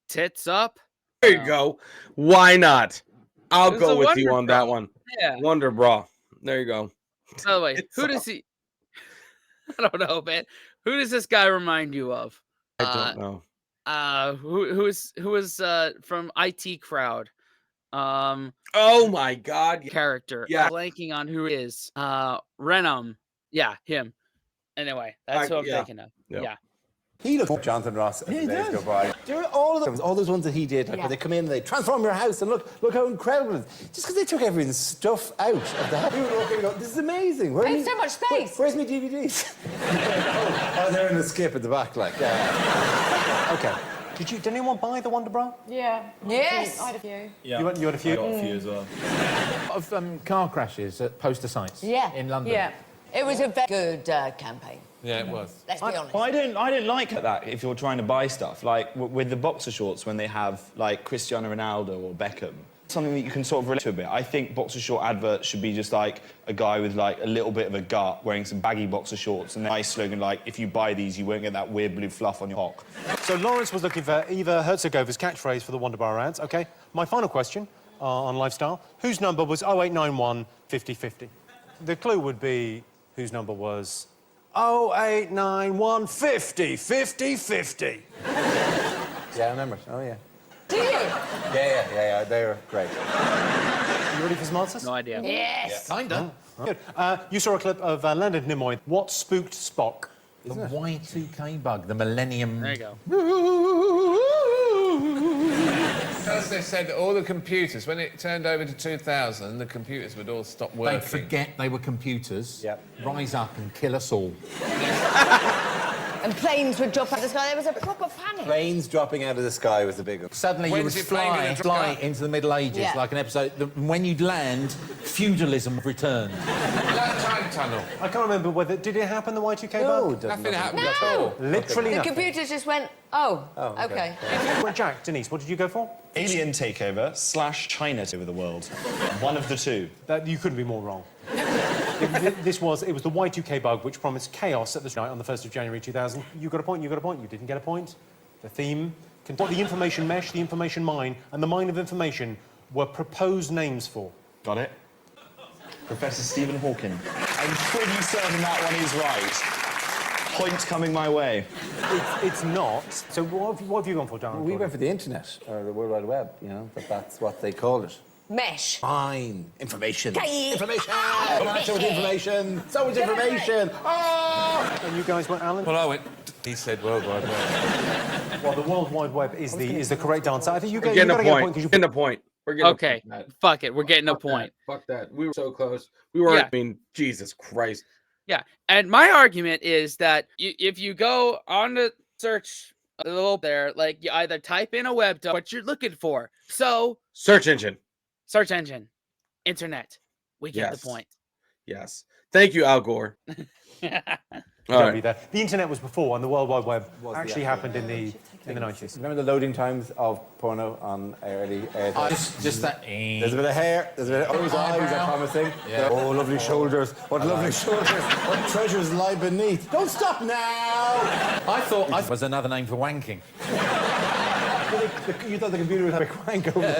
Tits up? There you go. Why not? I'll It was go a with Wonder you on Bra. that one. Yeah. Wonder Bra. There you go. By the way, It's who does he... I don't know, man. Who does this guy remind you of? I don't know. who was from IT Crowd? Oh my God. Character. Yeah. Blanking on who it is. Renum. Yeah, him. Anyway, that's who I'm thinking of. Yep. Yeah. He looks like Jonathan Ross as the days go by. Do you know all of them? All those ones that he did, like where they come in and they transform your house and look how incredible it is. Just because they took everything's stuff out of the house. We would walk in and go, this is amazing. Where There's so much space. Where's my DVDs? oh, they're in the skip at the back, like. Okay. Did anyone buy the Wonder Bra? Yeah. Yes. I had a few. Yeah. You had a few? I got a few as well. Of car crashes at poster sites. Yeah. In London. Yeah. It was a very good campaign. Yeah, it was. Let's be honest. Well, I don't like that if you're trying to buy stuff. Like with the boxer shorts when they have like Cristiano Ronaldo or Beckham. Something that you can sort of relate to a bit. I think boxer short adverts should be just like a guy with like a little bit of a gut wearing some baggy boxer shorts and the nice slogan like, if you buy these, you won't get that weird blue fluff on your hock. So Lawrence was looking for Eva Herzegova's catchphrase for the Wonder Bar ads. Okay, my final question on Lifestyle. Whose number was 0891 50 50? The clue would be whose number was 0891 50 50 50. Yeah, I remember. Oh, yeah. Do you? Yeah. They were great. You ready for some answers? No idea. Yes. Kinda. Good. You saw a clip of Leonard Nimoy. What spooked Spock? The Y2K bug, the Millennium. There you go. Because they said that all the computers, when it turned over to 2000, the computers would all stop working. They'd forget they were computers, Yep. rise up and kill us all. And planes would drop out of the sky. There was a proper panic. Planes dropping out of the sky was the big one. Suddenly you would When's your plane gonna fly drop? into the Middle Ages, Yeah. like an episode. When you'd land, feudalism returned. That time tunnel. I can't remember whether... Did it happen, the Y2K bug? Nothing happened No. at all. Literally The nothing. computers just went, oh, okay. Well, Jack, Denise, what did you go for? Alien takeover / China over the world. One of the two. You couldn't be more wrong. it was the Y2K bug, which promised chaos at the night on the 1st of January 2000. You got a point, you got a point, you didn't get a point. The theme, what the information mesh, the information mine, and the mine of information were proposed names for. Got it? Professor Stephen Hawking. I'm pretty certain that one is right. Point coming my way. It's not. So what have you gone for, Darren? We went for the internet, or the World Wide Web, you know, but that's what they called it. Mesh. Fine. Information. Okay. Information! Come on, show the information! So much information! Oh! And you guys went, Alan? Well, I went. He said World Wide Web. Well, the World Wide Web is the correct answer. I think you We're get getting a point. because you Getting a point. We're getting Okay. a point. Fuck it. We're getting a Fuck point. that. Fuck that. We were so close. We were. Yeah. I mean, Jesus Christ. Yeah. And my argument is that if you go on the search a little there, like you either type in a web what you're looking for. So Search engine. search engine, internet. We get Yes. the point. Yes. Thank you, Al Gore. All Don't right. be there. The internet was before, and the World Wide Web Was the actually actual- happened in the 90s. Remember the loading times of porno on early... Just that... There's a bit of hair, there's a bit of... Oh, his eyes are promising. Yeah. Oh, lovely shoulders. What lovely shoulders. What treasures lie beneath. Don't stop now! I thought I was another name for wanking. You thought the computer would have a crank over the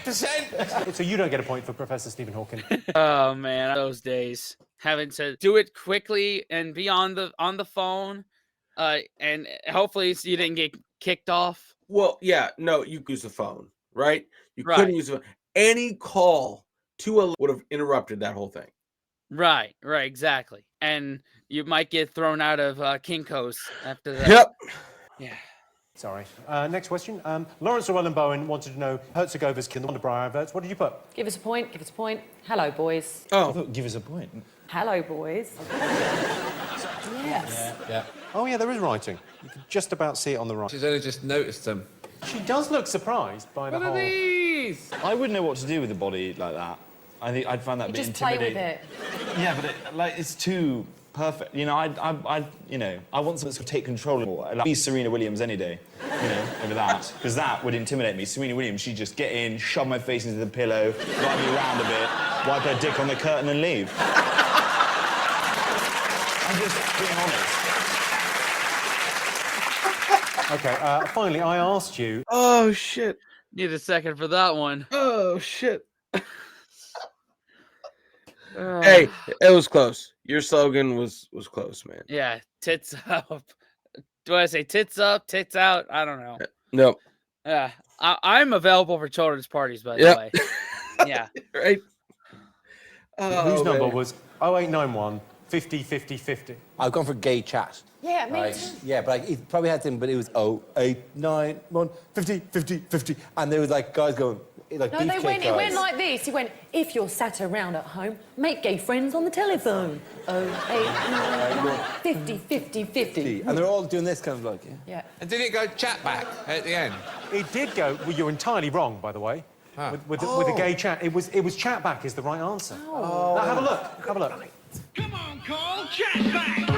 8%! So you don't get a point for Professor Stephen Hawking. Oh man, those days having to do it quickly and be on the phone, and hopefully you didn't get kicked off. Well, yeah. No, you use the phone, right? You Right. couldn't use the phone. Any call to a would have interrupted that whole thing. Right, exactly. And you might get thrown out of Kinko's after that. Yep. Yeah. Sorry. Next question. Lawrence Llewellyn Bowen wanted to know Herzegova's in the Wonder Bra adverts. What did you put? Give us a point, give us a point. Hello, boys. Oh, Give us a point. Hello, boys. Yes. Yeah. Oh, yeah, there is writing. You can just about see it on the right. She's only just noticed them. She does look surprised by the What are whole... these? I wouldn't know what to do with a body like that. I think I'd find that a You bit just play with intimidating. it. Yeah, but it's too perfect. You know, I want someone to take control more. Like, be Serena Williams any day, over that, because that would intimidate me. Serena Williams, she'd just get in, shove my face into the pillow, drive me around a bit, wipe her dick on the curtain and leave. I'm just being honest. Okay, finally, I asked you... Oh, shit. Need a second for that one. Oh, shit. Hey, it was close. Your slogan was close, man. Yeah, tits up. Do I say tits up, tits out? I don't know. Nope. Yeah, I'm available for children's parties, by the Yep. way. Yeah. Right. Whose Oh, number man. was 0891 50 50 50? I've gone for gay chat. Yeah, me Right. too. Yeah, but it probably had them, but it was 0891 50 50 50. And there was like guys going, like No, beefcake it went guys. like this. It went, if you're sat around at home, make gay friends on the telephone. 0891 50 50 50. And they're all doing this kind of like, yeah. Yeah. And did it go chat back at the end? It did go. Well, you're entirely wrong, by the way. With the gay chat, it was chat back is the right answer. Oh. Now have a look. Have a look. Come on, Cole, chat back.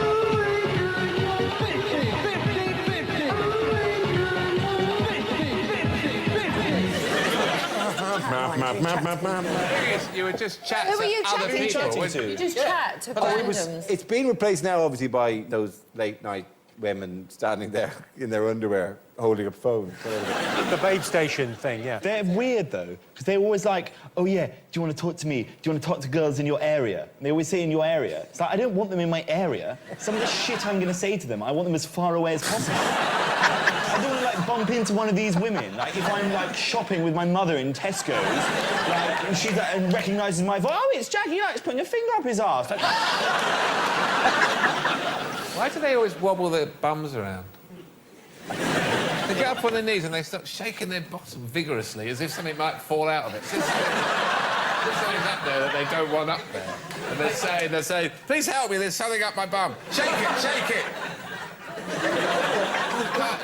You were just chatting Who were you to other chatting people. to? weren't you? You just chat to But randoms. it's been replaced now, obviously, by those late night women standing there in their underwear holding up phones. The babe station thing, yeah. They're weird though, because they're always like, oh yeah, do you want to talk to me? Do you want to talk to girls in your area? And they always say in your area. It's like, I don't want them in my area. Some of the shit I'm going to say to them, I want them as far away as possible. I don't want to like bump into one of these women. Like if I'm like shopping with my mother in Tesco's, like, and she and recognises my voice, oh, it's Jackie, like, it's putting a finger up his arse. Like, Why do they always wobble their bums around? They get up on their knees and they start shaking their bottom vigorously as if something might fall out of it. There's something up there that they don't want up there. And they're saying, please help me, there's something up my bum. Shake it, shake it.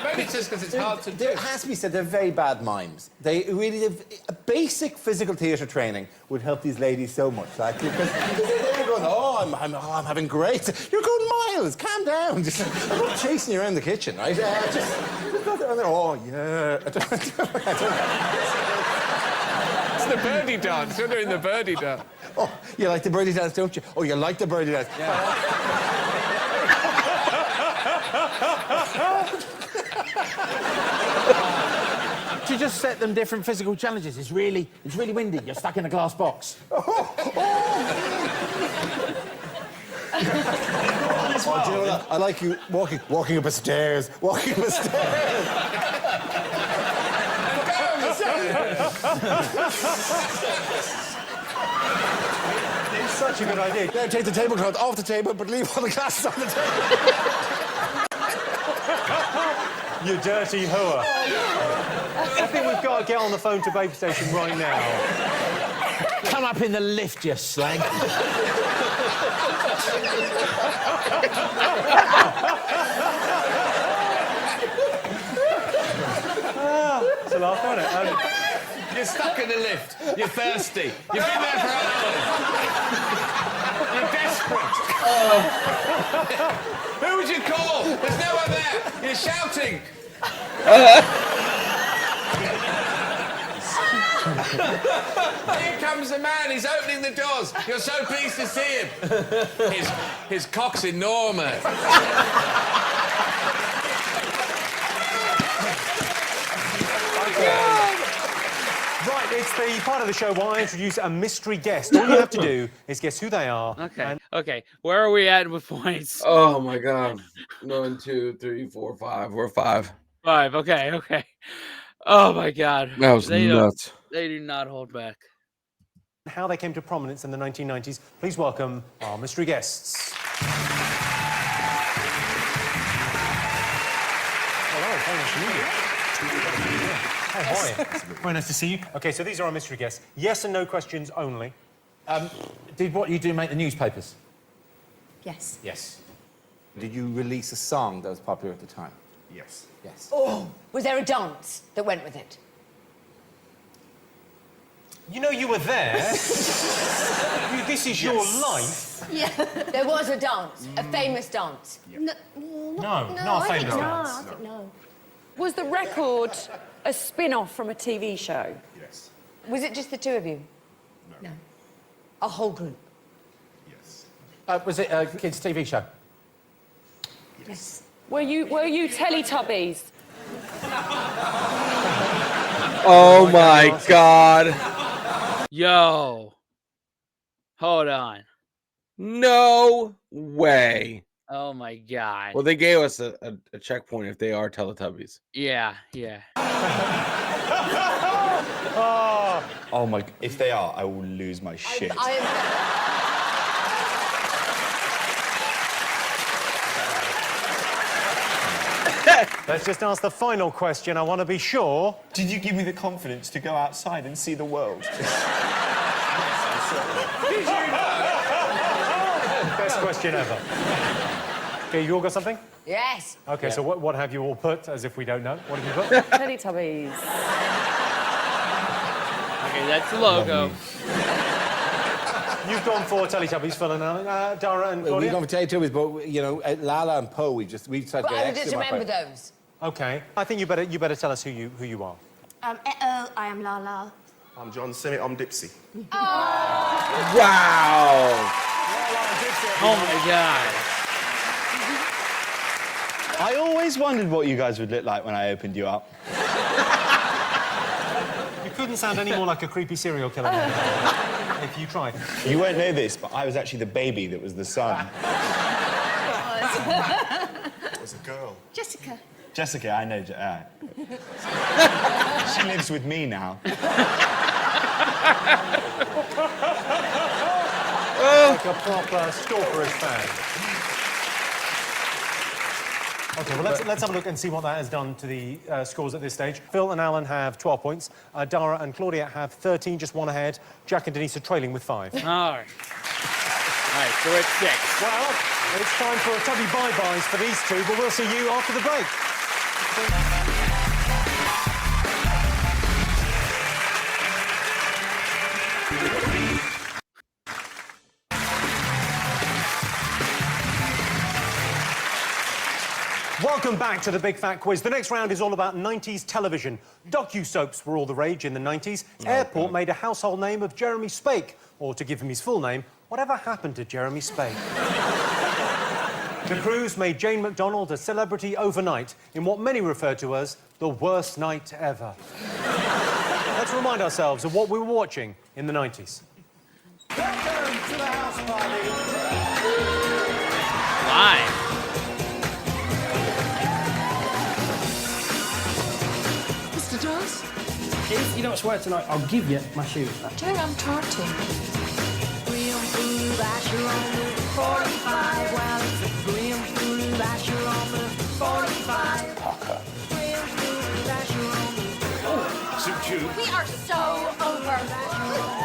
Maybe it's just because it's hard to do. There has to be said, they're very bad mimes. They really, a basic physical theatre training would help these ladies so much. Like, because they're going, oh, I'm having great. You're going miles, calm down. Just, I'm not chasing you around the kitchen, right? Just go there and they're, oh, yeah. It's the birdie dance. You're doing the birdie dance. Oh, you like the birdie dance, don't you? Oh, you like the birdie dance. Yeah. Do you just set them different physical challenges? It's really windy. You're stuck in a glass box. Oh, do you know what? I like you walking up a stairs, walking up a stairs. It's such a good idea. Now take the tablecloth off the table, but leave all the glasses on the table. You dirty hooer. I think we've got to get on the phone to Babe Station right now. Come up in the lift, you slag. It's a laugh, isn't it? You're stuck in the lift. You're thirsty. You've been there for hours. You're desperate. Who would you call? There's no one there. You're shouting. Here comes the man. He's opening the doors. You're so pleased to see him. His cock's enormous. Right, it's the part of the show where I introduce a mystery guest. All you have to do is guess who they are. Okay. Okay. Where are we at with points? Oh my God. 1, 2, 3, 4, 5. We're 5. 5. Okay. Okay. Oh my God. That was nuts. They do not hold back. How they came to prominence in the 1990s. Please welcome our mystery guests. Hello, very nice to meet you. Hey, how are you? Very nice to see you. Okay, so these are our mystery guests. Yes and no questions only. Did what you do make the newspapers? Yes. Yes. Did you release a song that was popular at the time? Yes. Yes. Oh, was there a dance that went with it? You know you were there. This is your life. Yeah. There was a dance, a famous dance. No, not a famous dance. I think no. Was the record a spin-off from a TV show? Yes. Was it just the two of you? No. A whole group? Yes. Was it a kids' TV show? Yes. Were you Teletubbies? Oh my God. Yo. Hold on. No way. Oh my god. Well, they gave us a checkpoint if they are Teletubbies. Yeah, yeah. Oh my! If they are, I will lose my shit. Let's just ask the final question. I want to be sure. Did you give me the confidence to go outside and see the world? Best question ever. Okay, you all got something? Yes. Okay, so what have you all put, as if we don't know? What have you put? Teletubbies. Okay, that's the logo. You've gone for Teletubbies, Phil and Alan. Dara and We've Claudia? gone for Teletubbies, but, you know, Lala and Poe, we've tried to get But I extra. just remember those. Okay. I think you better tell us who you are. I am Lala. I'm John Simmett, I'm Dipsy. Wow! Oh my god. I always wondered what you guys would look like when I opened you up. You couldn't sound any more like a creepy serial killer if you tried. You won't know this, but I was actually the baby that was the son. It's a girl. Jessica. Jessica, I know. She lives with me now. Like a proper stalkerish fan. Okay, well, let's have a look and see what that has done to the scores at this stage. Phil and Alan have 12 points. Dara and Claudia have 13, just one ahead. Jack and Denise are trailing with 5. All right. All right, so it's 6. Well, it's time for a tubby bye-byes for these two, but we'll see you after the break. Welcome back to the Big Fat Quiz. The next round is all about 90s television. Docu-soaps were all the rage in the 90s. Airport made a household name of Jeremy Spake, or to give him his full name, whatever happened to Jeremy Spake? The Cruise made Jane McDonald a celebrity overnight in what many refer to as the worst night ever. Let's remind ourselves of what we were watching in the 90s. Welcome to the house party. Live. Mr. Jones? If you don't swear tonight, I'll give you my shoes. Dear, I'm tarting. Real food, Asher on the 45. Well, it's a real food, Asher on the 45. Parker. Real food, Asher on the... Suit you. We are so over.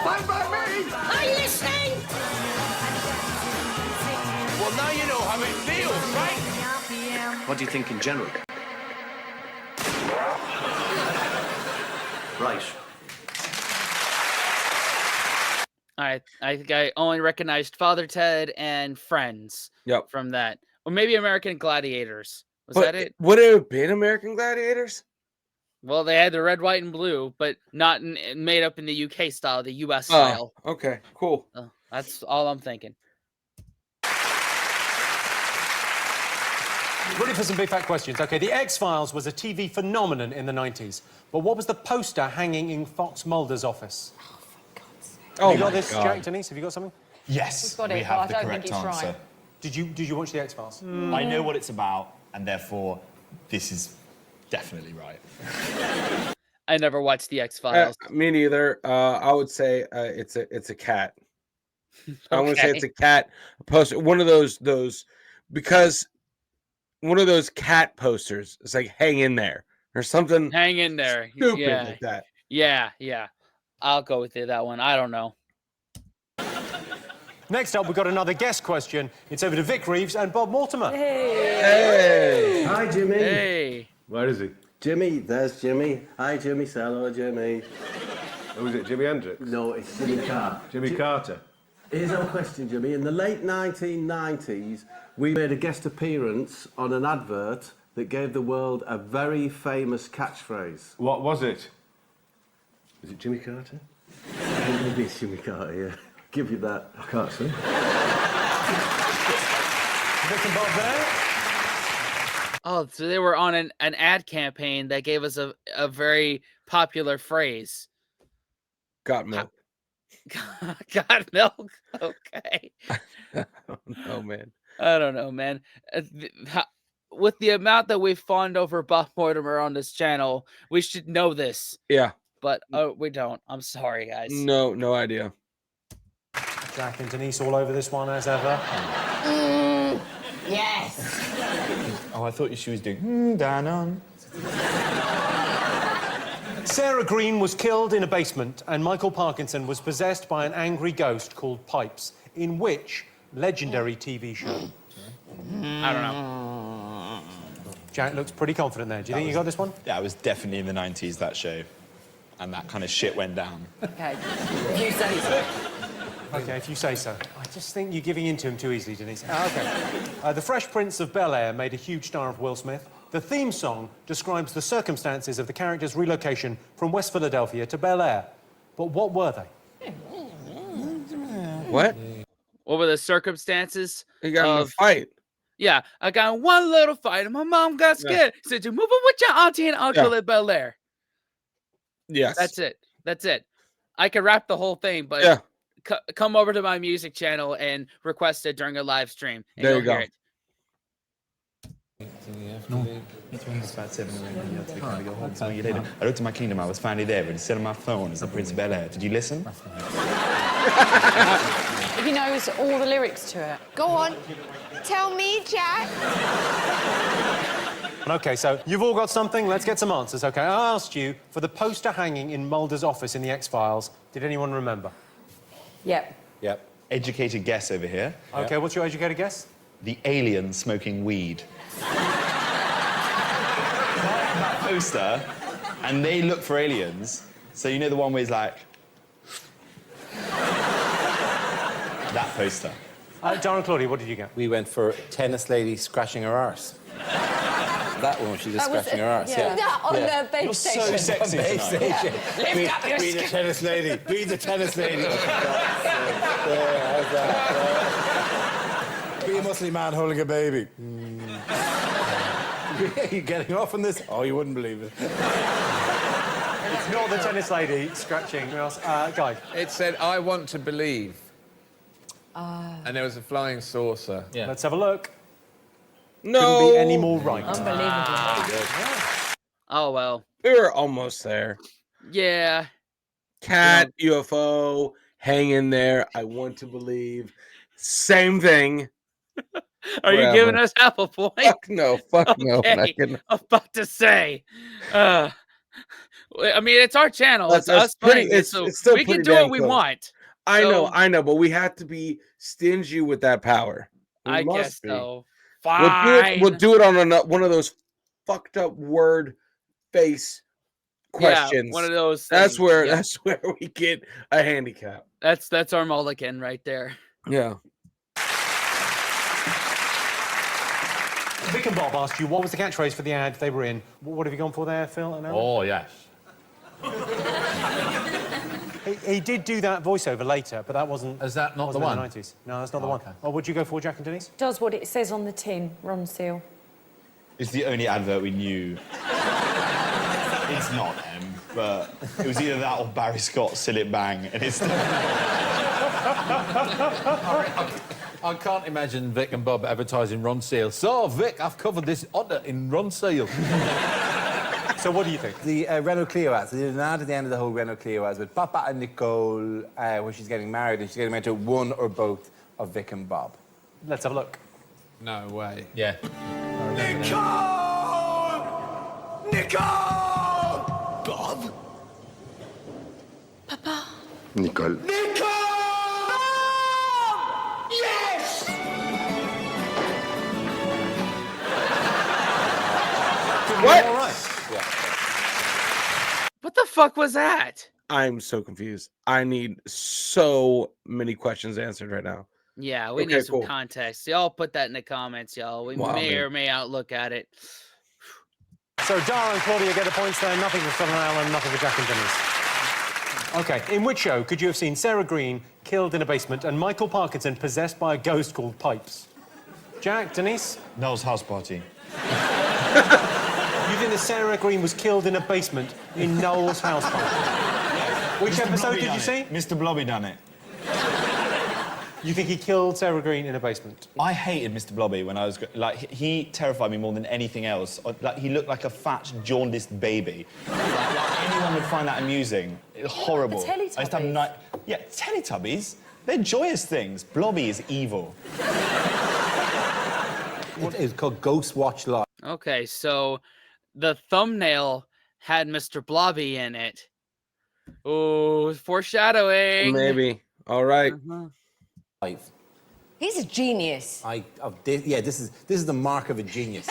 Bye by me! Are you listening? Well, now you know how it feels, right? What do you think in general? Right. I think I only recognized Father Ted and Friends. Yep. From that, or maybe American Gladiators. Was that it? Would it have been American Gladiators? Well, they had the red, white, and blue, but not made up in the UK style, the US style. Oh, okay, cool. That's all I'm thinking. Ready for some big fat questions? Okay, The X-Files was a TV phenomenon in the 90s. But what was the poster hanging in Fox Mulder's office? Oh, for God's sake. Have you got this, Jack, Denise? Have you got something? Yes, We've got it, we but have I the don't think correct he's right. answer. Did you watch The X-Files? I know what it's about, and therefore, this is definitely right. I never watched the X-Files. Me neither. I would say it's a cat. I want to say it's a cat poster. One of those because one of those cat posters. It's like hang in there or something. Hang in there. Stupid Yeah. like that. Yeah. I'll go with that one. I don't know. Next up, we've got another guest question. It's over to Vic Reeves and Bob Mortimer. Hey. Hi, Jimmy. Hey. Where is he? Jimmy, there's Jimmy. Hi, Jimmy. Say hello, Jimmy. Who is it, Jimi Hendrix? No, it's Jimmy Carr. Jimmy Carter. Here's our question, Jimmy. In the late 1990s, we made a guest appearance on an advert that gave the world a very famous catchphrase. What was it? Is it Jimmy Carter? Maybe it's Jimmy Carter, yeah. Give you that. I can't see. Vic and Bob there. Oh, so they were on an ad campaign that gave us a very popular phrase. Got milk. Got milk. Okay. Oh man. I don't know, man. With the amount that we've fawned over Buff Mortimer on this channel, we should know this. Yeah. But we don't. I'm sorry, guys. No idea. Jack and Denise all over this one as ever. Yes. Oh, I thought she was doing down on. Sarah Green was killed in a basement and Michael Parkinson was possessed by an angry ghost called Pipes. In which legendary TV show? I don't know. Jack looks pretty confident there. Do you think you got this one? Yeah, it was definitely in the 90s, that show. And that kind of shit went down. Okay. You say so. Okay, if you say so. I just think you're giving in to him too easily, Denise. Okay. The Fresh Prince of Bel-Air made a huge star of Will Smith. The theme song describes the circumstances of the character's relocation from West Philadelphia to Bel-Air. But what were they? What? What were the circumstances? You got in a fight. Yeah, I got in one little fight and my mom got scared. Said, you move in with your auntie and uncle at Bel-Air. Yes. That's it. I could rap the whole thing, but come over to my music channel and request it during a live stream. And There you you'll go. hear it. It's about 7 a.m. I looked at my kingdom, I was finally there, and instead of my phone, it's the Prince of Bel-Air. Did you listen? He knows all the lyrics to it. Go on. Tell me, Jack. Okay, so you've all got something. Let's get some answers, okay? I asked you for the poster hanging in Mulder's office in the X-Files. Did anyone remember? Yep. Yep. Educated guess over here. Okay, what's your educated guess? The alien smoking weed. That poster, and they look for aliens. So you know the one where he's like... that poster. John and Claudia, what did you get? We went for tennis lady scratching her arse. That one, she's just scratching her arse. Yeah. That on the base You're station. so sexy Base tonight. station. Lift up your Be the skin. tennis lady. Be the tennis lady. There, how's that? Be a muscly man holding a baby. You getting off on this? Oh, you wouldn't believe it. It's not the tennis lady scratching her arse. Guy. It said, I want to believe. And there was a flying saucer. Yeah. Let's have a look. No. Couldn't be any more right. Oh, well. We were almost there. Yeah. Cat, UFO, hang in there. I want to believe. Same thing. Are you giving us half a point? Fuck no. Fuck no. Okay. Not gonna- I'm about to say. I mean, it's our channel. It's us playing it, so it's still we can pretty do damn what we close. want. I So- know, but we have to be stingy with that power. We I must guess be. so. We'll do it on one of those fucked up word face questions. Yeah, one of those. That's things. where Yeah. that's where we get a handicap. That's our mulligan right there. Yeah. Vic and Bob asked you what was the catchphrase for the ad they were in. What have you gone for there, Phil? And Alan? Oh, yes. He did do that voiceover later, but that wasn't. Is that not the wasn't in one? the 90s. No, that's not the one. Oh, what'd you go for, Jack and Denise? Does what it says on the tin, Ron Seal. It's the only advert we knew. It's not them, but it was either that or Barry Scott, Sill It Bang, and it's... I can't imagine Vic and Bob advertising Ron Seal. So, Vic, I've covered this otter in Ron Seal. So what do you think? The Renault Clio ads. They did an ad at the end of the whole Renault Clio ads with Papa and Nicole, where she's getting married and she's getting married to one or both of Vic and Bob. Let's have a look. No way. Yeah. Nicole! Bob? Nicole. Nicole! Yes! What? All right. What the fuck was that? I'm so confused. I need so many questions answered right now. Yeah, we Okay, need some cool. context. Y'all put that in the comments, y'all. We Wow, may man. or may not look at it. So Dara and Claudia get the points there. Nothing for Phil and Alan, nothing for Jack and Denise. Okay, in which show could you have seen Sarah Green killed in a basement and Michael Parkinson possessed by a ghost called Pipes? Jack, Denise? Noel's House Party. You think that Sarah Green was killed in a basement in Noel's house party? Which Mr. episode Blobby did you done see? it. Mr. Blobby done it. You think he killed Sarah Green in a basement? I hated Mr. Blobby when I was like he terrified me more than anything else. Like he looked like a fat, jaundiced baby. Like, anyone would find that amusing. Horrible. The Teletubbies. I used to have yeah, Teletubbies. They're joyous things. Blobby is evil. It's called Ghost Watch Live. Okay, so the thumbnail had Mr. Blobby in it. Oh, foreshadowing. Maybe. All right. He's a genius. This is the mark of a genius.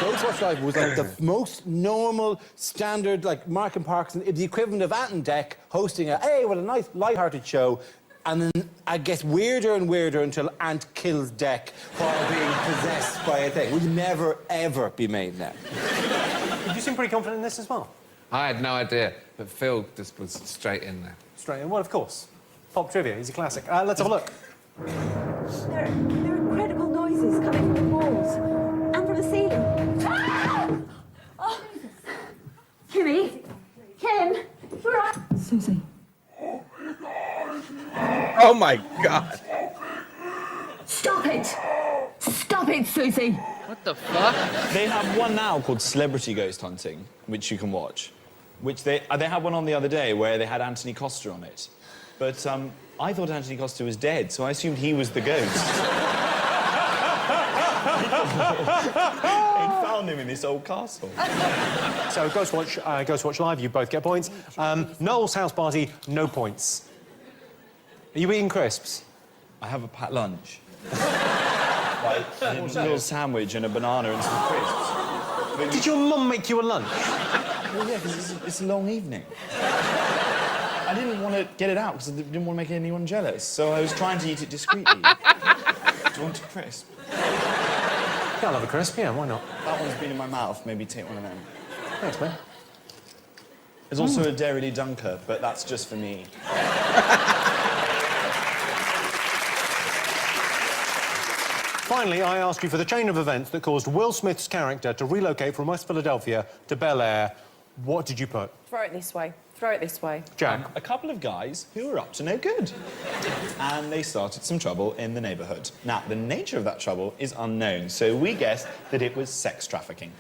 Ghost Watch Live was like the most normal, standard, like Mark and Parks, the equivalent of Ant and Dec hosting a nice, light-hearted show. And then it gets weirder and weirder until Ant kills Dec while being possessed by a thing. Would never, ever be made now. You seem pretty confident in this as well. I had no idea, but Phil just was straight in there. Straight in. Well, of course. Pop trivia. He's a classic. Let's have a look. There are incredible noises coming from the walls and from the ceiling. Ah! Oh. Kimmy! Kim! You're right. Susie. Oh my God! Stop it! Stop it, Susie! What the fuck? They have one now called Celebrity Ghost Hunting, which you can watch. Which they had one on the other day where they had Anthony Costa on it. But I thought Anthony Costa was dead, so I assumed he was the ghost. They found him in this old castle. So, Ghost Watch Live, you both get points. Noel's house party, no points. Are you eating crisps? I have a packed lunch. Like a little sandwich and a banana and some crisps. Did your mum make you a lunch? Well, yeah, because it's a long evening. I didn't want to get it out because I didn't want to make anyone jealous, so I was trying to eat it discreetly. Do you want a crisp? Yeah, I'll have a crisp, yeah, why not? That one's been in my mouth, maybe take one of them. Thanks, man. There's also a Dairy Dunker, but that's just for me. Finally, I ask you for the chain of events that caused Will Smith's character to relocate from West Philadelphia to Bel Air. What did you put? Throw it this way. Throw it this way. Jack? A couple of guys who were up to no good. And they started some trouble in the neighbourhood. Now, the nature of that trouble is unknown, so we guessed that it was sex trafficking.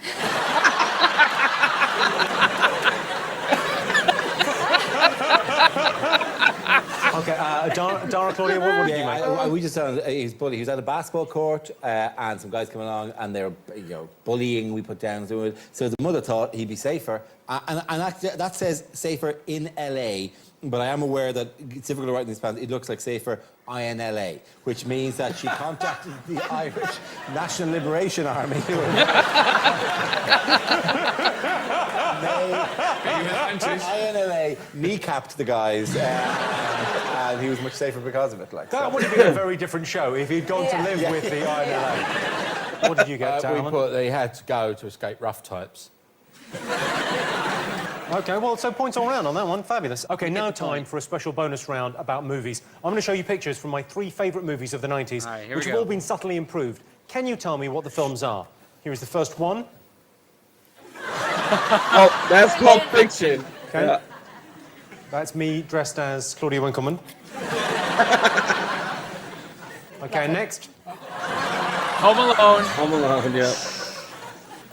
OK, Dara, Claudia, what did you make? We just he was bully. He was at a basketball court, and some guys came along, and they were, bullying. We put down. So the mother thought he'd be safer, and that says safer in LA. But I am aware that it's difficult to write in these plans. It looks like safer INLA, which means that she contacted the Irish National Liberation Army. INLA kneecapped the guys, and he was much safer because of it. That would have been a very different show if he'd gone to live with the INLA. What did you get, We Alan? put they had to go to escape rough types. OK, well, so points all round on that one. Fabulous. OK, now time for a special bonus round about movies. I'm going to show you pictures from my 3 favourite movies of the 90s, which have all been subtly improved. Can you tell me what the films are? Here is the first one. Oh, that's Pulp Fiction. Okay. Yeah. That's me dressed as Claudia Winkleman. OK, next. Home Alone. Home Alone, yeah.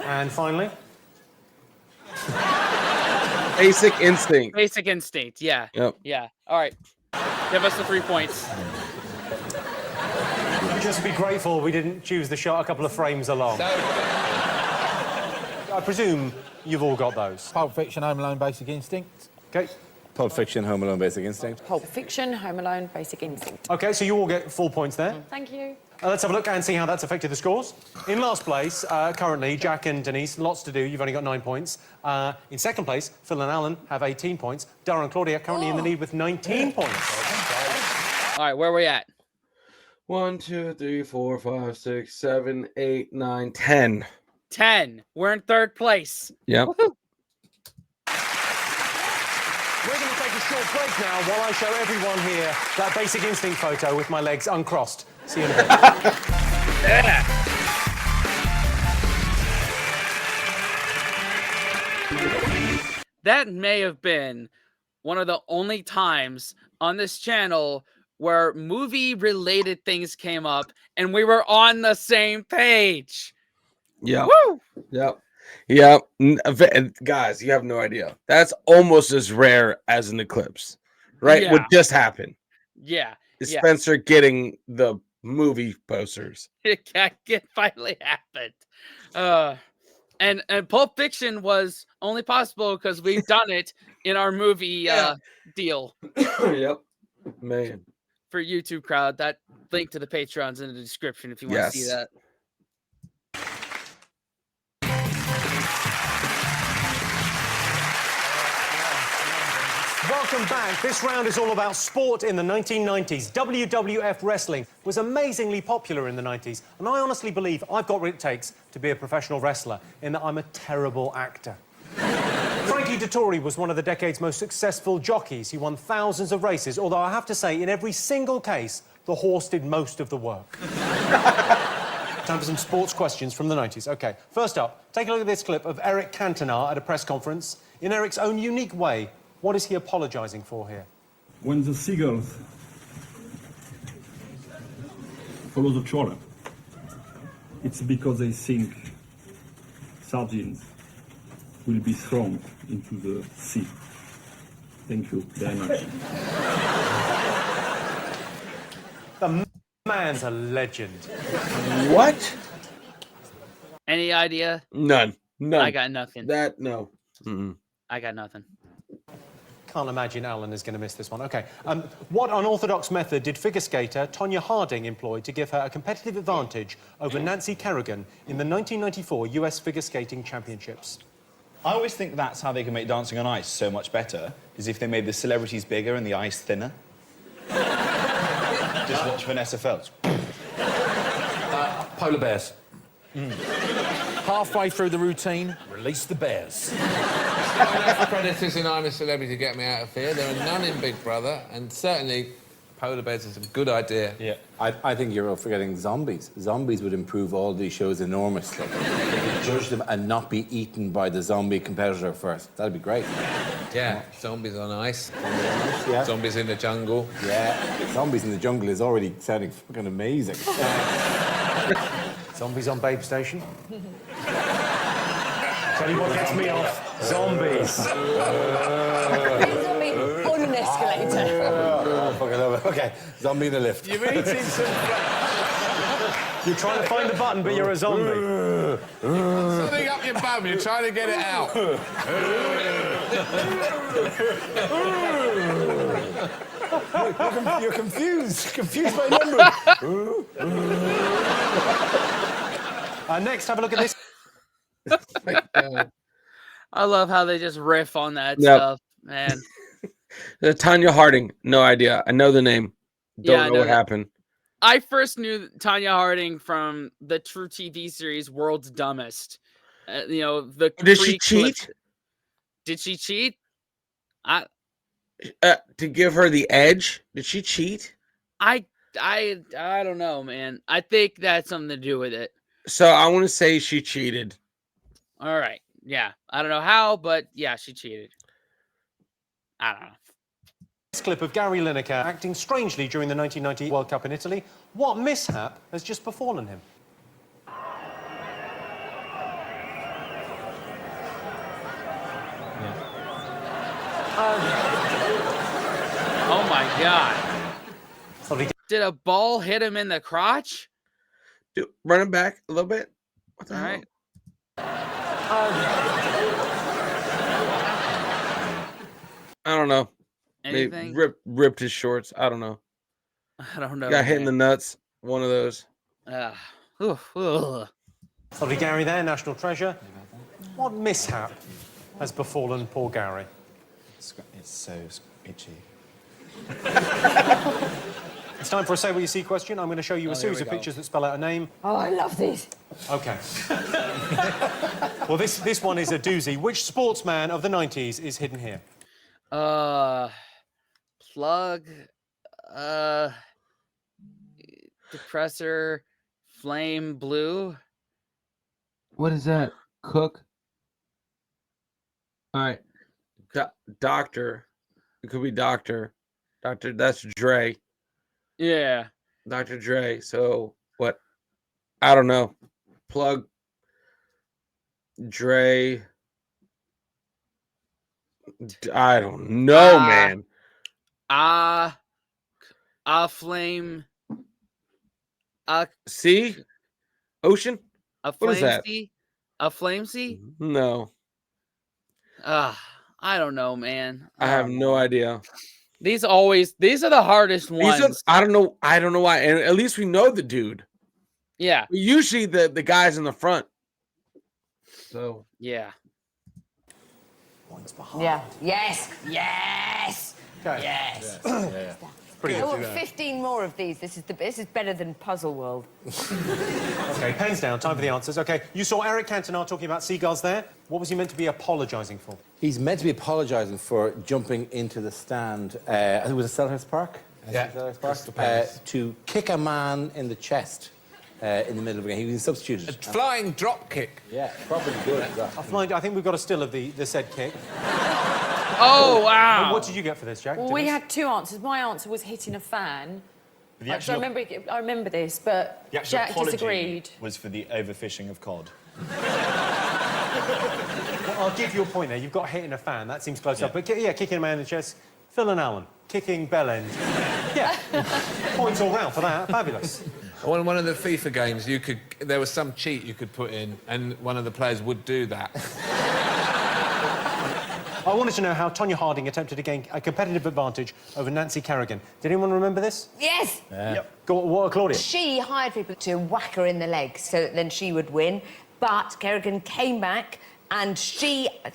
And finally. Basic Instinct. Basic Instinct, yeah. Yep. Yeah. All right. Give us the 3 points. Just be grateful we didn't choose the shot a couple of frames along. I presume you've all got those. Pulp Fiction, Home Alone, Basic Instinct. OK. Pulp Fiction, Home Alone, Basic Instinct. Pulp Fiction, Home Alone, Basic Instinct. OK, so you all get 4 points there. Thank you. Let's have a look and see how that's affected the scores. In last place, currently, Jack and Denise, lots to do. You've only got 9 points. In second place, Phil and Alan have 18 points. Dara and Claudia currently in the lead with 19 points. All right, where are we at? 1, 2, 3, 4, 5, 6, 7, 8, 9, 10. 10. We're in third place. Yep. We're going to take a short break now while I show everyone here that Basic Instinct photo with my legs uncrossed. See you in a bit. Yeah. That may have been one of the only times on this channel where movie-related things came up, and we were on the same page. Yeah. Woo! Yep. Yep. Guys, you have no idea. That's almost as rare as an eclipse, right? Yeah. What just happened Yeah. is Yeah. Spencer getting the movie posters. It finally happened. And Pulp Fiction was only possible because we've done it in our movie deal. Yep. Man. For YouTube crowd, that link to the Patreon's in the description if you want to see Yes. that. Welcome back. This round is all about sport in the 1990s. WWF wrestling was amazingly popular in the 90s, and I honestly believe I've got what it takes to be a professional wrestler, in that I'm a terrible actor. Frankie Dettori was one of the decade's most successful jockeys. He won thousands of races, although I have to say, in every single case, the horse did most of the work. Time for some sports questions from the 90s. OK, first up, take a look at this clip of Eric Cantona at a press conference. In Eric's own unique way, what is he apologising for here? When the seagulls follow the trawler, it's because they think sardines will be thrown into the sea. Thank you very much. The man's a legend. What? Any idea? None. I got nothing. No. I got nothing. Can't imagine Alan is going to miss this one. OK. What unorthodox method did figure skater Tonya Harding employ to give her a competitive advantage over Nancy Kerrigan in the 1994 US Figure Skating Championships? I always think that's how they can make dancing on ice so much better, is if they made the celebrities bigger and the ice thinner. Just watch Vanessa Feltz. Polar bears. Halfway through the routine, release the bears. Enough predators in I'm a Celebrity to get me out of here. There are none in Big Brother, and certainly polar bears is a good idea. Yeah, I think you're forgetting zombies. Zombies would improve all these shows enormously. They could judge them and not be eaten by the zombie competitor first. That'd be great. Yeah, zombies on ice. Yeah. Zombies in the jungle. Yeah, zombies in the jungle is already sounding fucking amazing. Zombies on Babe Station? Tell you what gets me off. Zombies. On an escalator. Fucking love it. OK, zombie in the lift. You're eating some... You're trying to find the button, but you're a zombie. Something up your bum, you're trying to get it out. You're confused. Confused by numbers. Next, have a look at this. I love how they just riff on that stuff, man. Tonya Harding, no idea. I know the name. Don't know what happened. I first knew Tonya Harding from the True TV series World's Dumbest. You know, the Did she cheat? Did she cheat? To give her the edge? Did she cheat? I don't know, man. I think that's something to do with it. So I want to say she cheated. All right. Yeah. I don't know how, but yeah, she cheated. I don't know. This clip of Gary Lineker acting strangely during the 1990 World Cup in Italy. What mishap has just befallen him? Oh my God. Did a ball hit him in the crotch? Run him back a little bit. What the All hell? right. I don't know. Anything? Maybe ripped his shorts. I don't know. I don't know. Got hit in the nuts. One of those. Lovely Gary there, national treasure. What mishap has befallen poor Gary? It's so itchy. It's time for a Say What You See question. I'm going to show you a series of pictures that spell out a name. Oh, I love this. OK. Well, this one is a doozy. Which sportsman of the 90s is hidden here? Plug, depressor, flame blue. What is that? Cook? All right. Doctor. It could be Doctor. Doctor, that's Dre. Yeah. Dr. Dre. So what? I don't know. Plug Dre. I don't know, man. Flame. Sea? Ocean? A What is flame that? sea? A flame sea? No. I don't know, man. I have no idea. These are the hardest These are, ones. I don't know why. And at least we know the dude. Yeah. Usually the guys in the front. So yeah. Yeah. Yes. Yes. Okay. Yes. Pretty I good. want 15 more of these. This is better than Puzzle World. Okay, pens down. Time for the answers. Okay, you saw Eric Cantona talking about seagulls there. What was he meant to be apologising for? He's meant to be apologising for jumping into the stand, I think it was at Selhurst Park? Yeah. Selhurst Park, to kick a man in the chest in the middle of the game. He was substituted. A flying drop kick. Yeah, probably good. I think we've got a still of the said kick. Oh, wow. What did you get for this, Jack? Well, we Denise? had two answers. My answer was hitting a fan. The Actually, I remember this, but The actual Jack apology disagreed. was for the overfishing of cod. Well, I'll give you a point there. You've got hitting a fan. That seems close up. But yeah, kicking a man in the chest. Phil and Alan. Kicking bell end. Yeah. Points all round for that. Fabulous. On one of the FIFA games, there was some cheat you could put in, and one of the players would do that. I wanted to know how Tonya Harding attempted to gain a competitive advantage over Nancy Kerrigan. Did anyone remember this? Yes. Yep. Go on, what, Claudia? She hired people to whack her in the legs so that then she would win. But Kerrigan came back and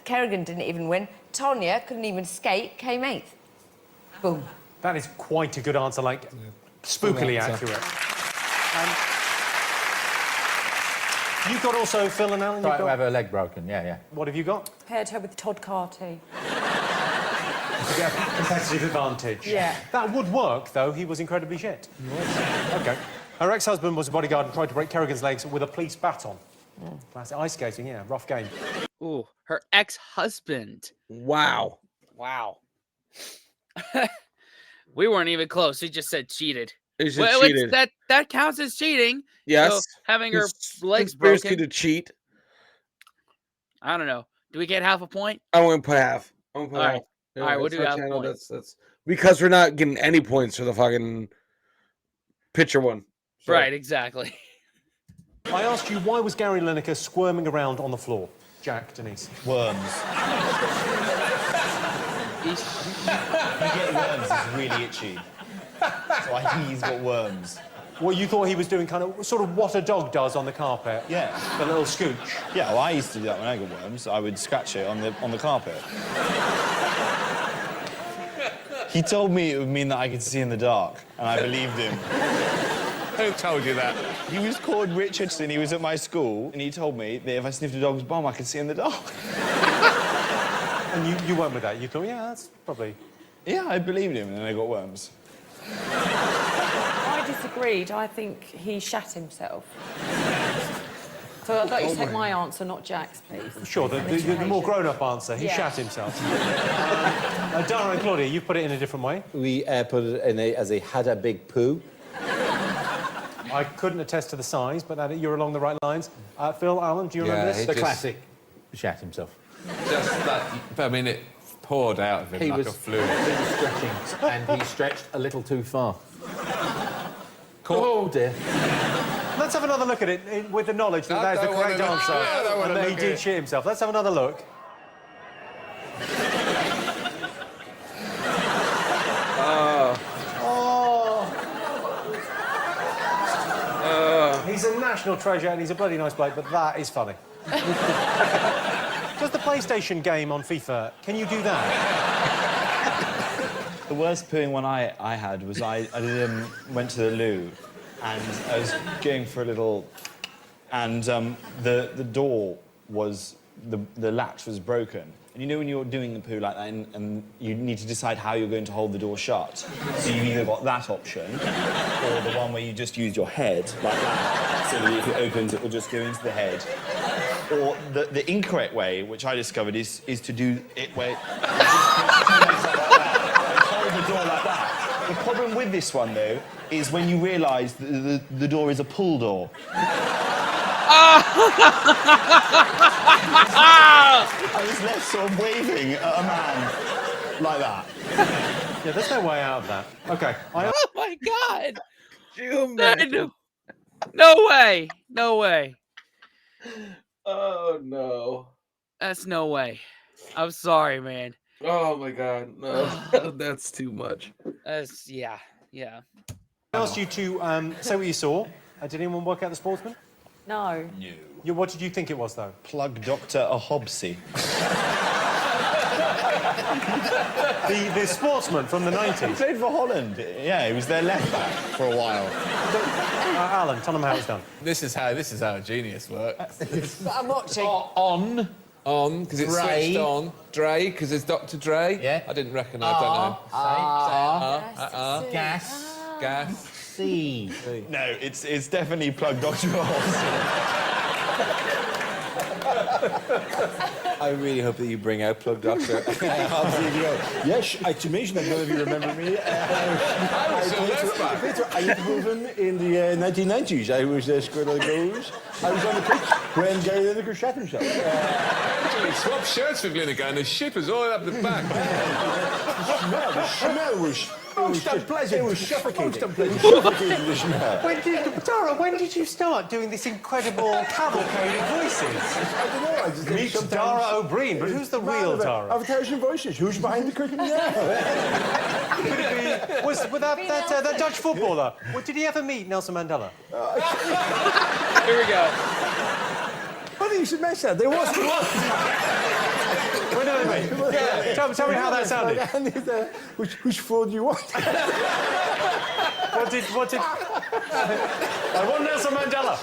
Kerrigan didn't even win. Tonya couldn't even skate, came 8th. Boom. That is quite a good answer, like spookily accurate. You've got also, Phil and Alan, Right, I have her leg broken, yeah. What have you got? Paired her with Todd Carty. To get a competitive advantage. Yeah. That would work, though. He was incredibly shit. OK. Her ex-husband was a bodyguard and tried to break Kerrigan's legs with a police baton. Classic ice skating, yeah, rough game. Ooh, her ex-husband. Wow. Wow. We weren't even close. He just said cheated. He said cheated. That counts as cheating. Yes. So having her legs Conspiracy broken. to cheat. I don't know. Do we get half a point? I want to put half. I want to put All half. right. All right, we'll do half a point. That's because we're not getting any points for the fucking picture one. So. Right, exactly. I asked you, why was Gary Lineker squirming around on the floor? Jack, Denise. Worms. You get worms, it's really itchy. So I think he's got worms. Well, you thought he was doing kind of, sort of what a dog does on the carpet? Yeah. The little scooch? Yeah, well, I used to do that when I got worms. I would scratch it on the carpet. He told me it would mean that I could see in the dark, and I believed him. Who told you that? He was called Richardson, he was at my school, and he told me that if I sniffed a dog's bum, I could see in the dark. And you went with that? You thought, yeah, that's probably... Yeah, I believed him, and then I got worms. I disagreed. I think he shat himself. So I'd like you to take my answer, not Jack's, please. Sure, the more grown-up answer. He shat himself. Dara and Claudia, you've put it in a different way. We put it in as a had a big poo. I couldn't attest to the size, but you're along the right lines. Phil, Alan, do you remember this? The classic shat himself. Just that, I mean, it poured out of him like a fluid. He was stretching, and he stretched a little too far. Oh, dear. Let's have another look at it with the knowledge that that is the correct answer and that he did shit himself. Let's have another look. He's a national treasure and he's a bloody nice bloke, but that is funny. Does the PlayStation game on FIFA, can you do that? The worst pooing one I had was I went to the loo and I was going for a little... And the door was... The latch was broken. And you know when you're doing the poo like that and you need to decide how you're going to hold the door shut? So you've either got that option or the one where you just use your head like that, so that if it opens, it will just go into the head. Or the incorrect way, which I discovered, is to do it where... hold the door like that. The problem with this one, though, is when you realise that the door is a pull door. I was left sort of waving at a man like that. Yeah, there's no way out of that. Okay. Oh my God! No. No way! No way! Oh no! That's no way. I'm sorry, man. Oh my God! No, that's too much. That's yeah. I asked you to say what you saw. Did anyone work out the sportsman? No. No. What did you think it was, though? Plug Dr. Hobbsy. The sportsman from the 90s. He played for Holland. Yeah, he was their left back for a while. Alan, tell them how it's done. This is how a genius works. I'm watching. On, because it's Dre. switched on. Dre, because it's Dr. Dre. Yeah. I didn't recognise, I don't know. Gas. Gas. C. No, it's definitely Plug Dr. Hobbsy. I really hope that you bring out Plug Doctor. Yes, to mention that none of you remember me. I played for Eindhoven in the 1990s. I was scored all the goals. I was on the pitch when Gary Lineker shot himself. Actually, swap shirts with Lineker and the ship is all up the back. The smell was... It was suffocating. Dara, when did you start doing this incredible cavalcade of voices? I don't know. I just Meet Dara O'Brien, but who's the real Dara? Of 1,000 voices. Who's behind the curtain now? Could it be... Was that Dutch footballer? Did he ever meet Nelson Mandela? Here we go. Funny you should mention that. There was one. When did they meet? Yeah. Tell me how that sounded. Which fraud do you want? What did... I want Nelson Mandela.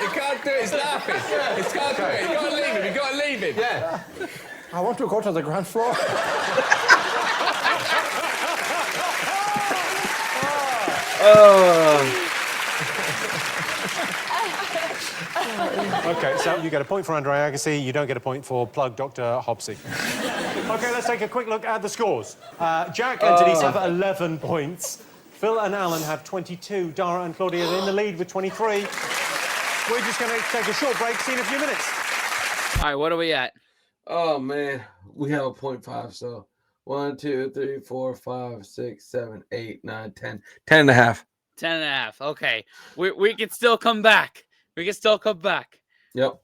You can't do it, he's laughing. He can't do it. You gotta leave him, you gotta leave him. Yeah. I want to go to the ground floor. OK, so you get a point for Andre Agassi, you don't get a point for Plug Dr. Hobbsy. OK, let's take a quick look at the scores. Jack and Denise have 11 points. Phil and Alan have 22. Dara and Claudia are in the lead with 23. We're just going to take a short break, see you in a few minutes. All right, what are we at? Oh man, we have a 0.5. So 1, 2, 3, 4, 5, 6, 7, 8, 9, 10. 10 and a half. 10 and a half. Okay, we can still come back. We can still come back. Yep.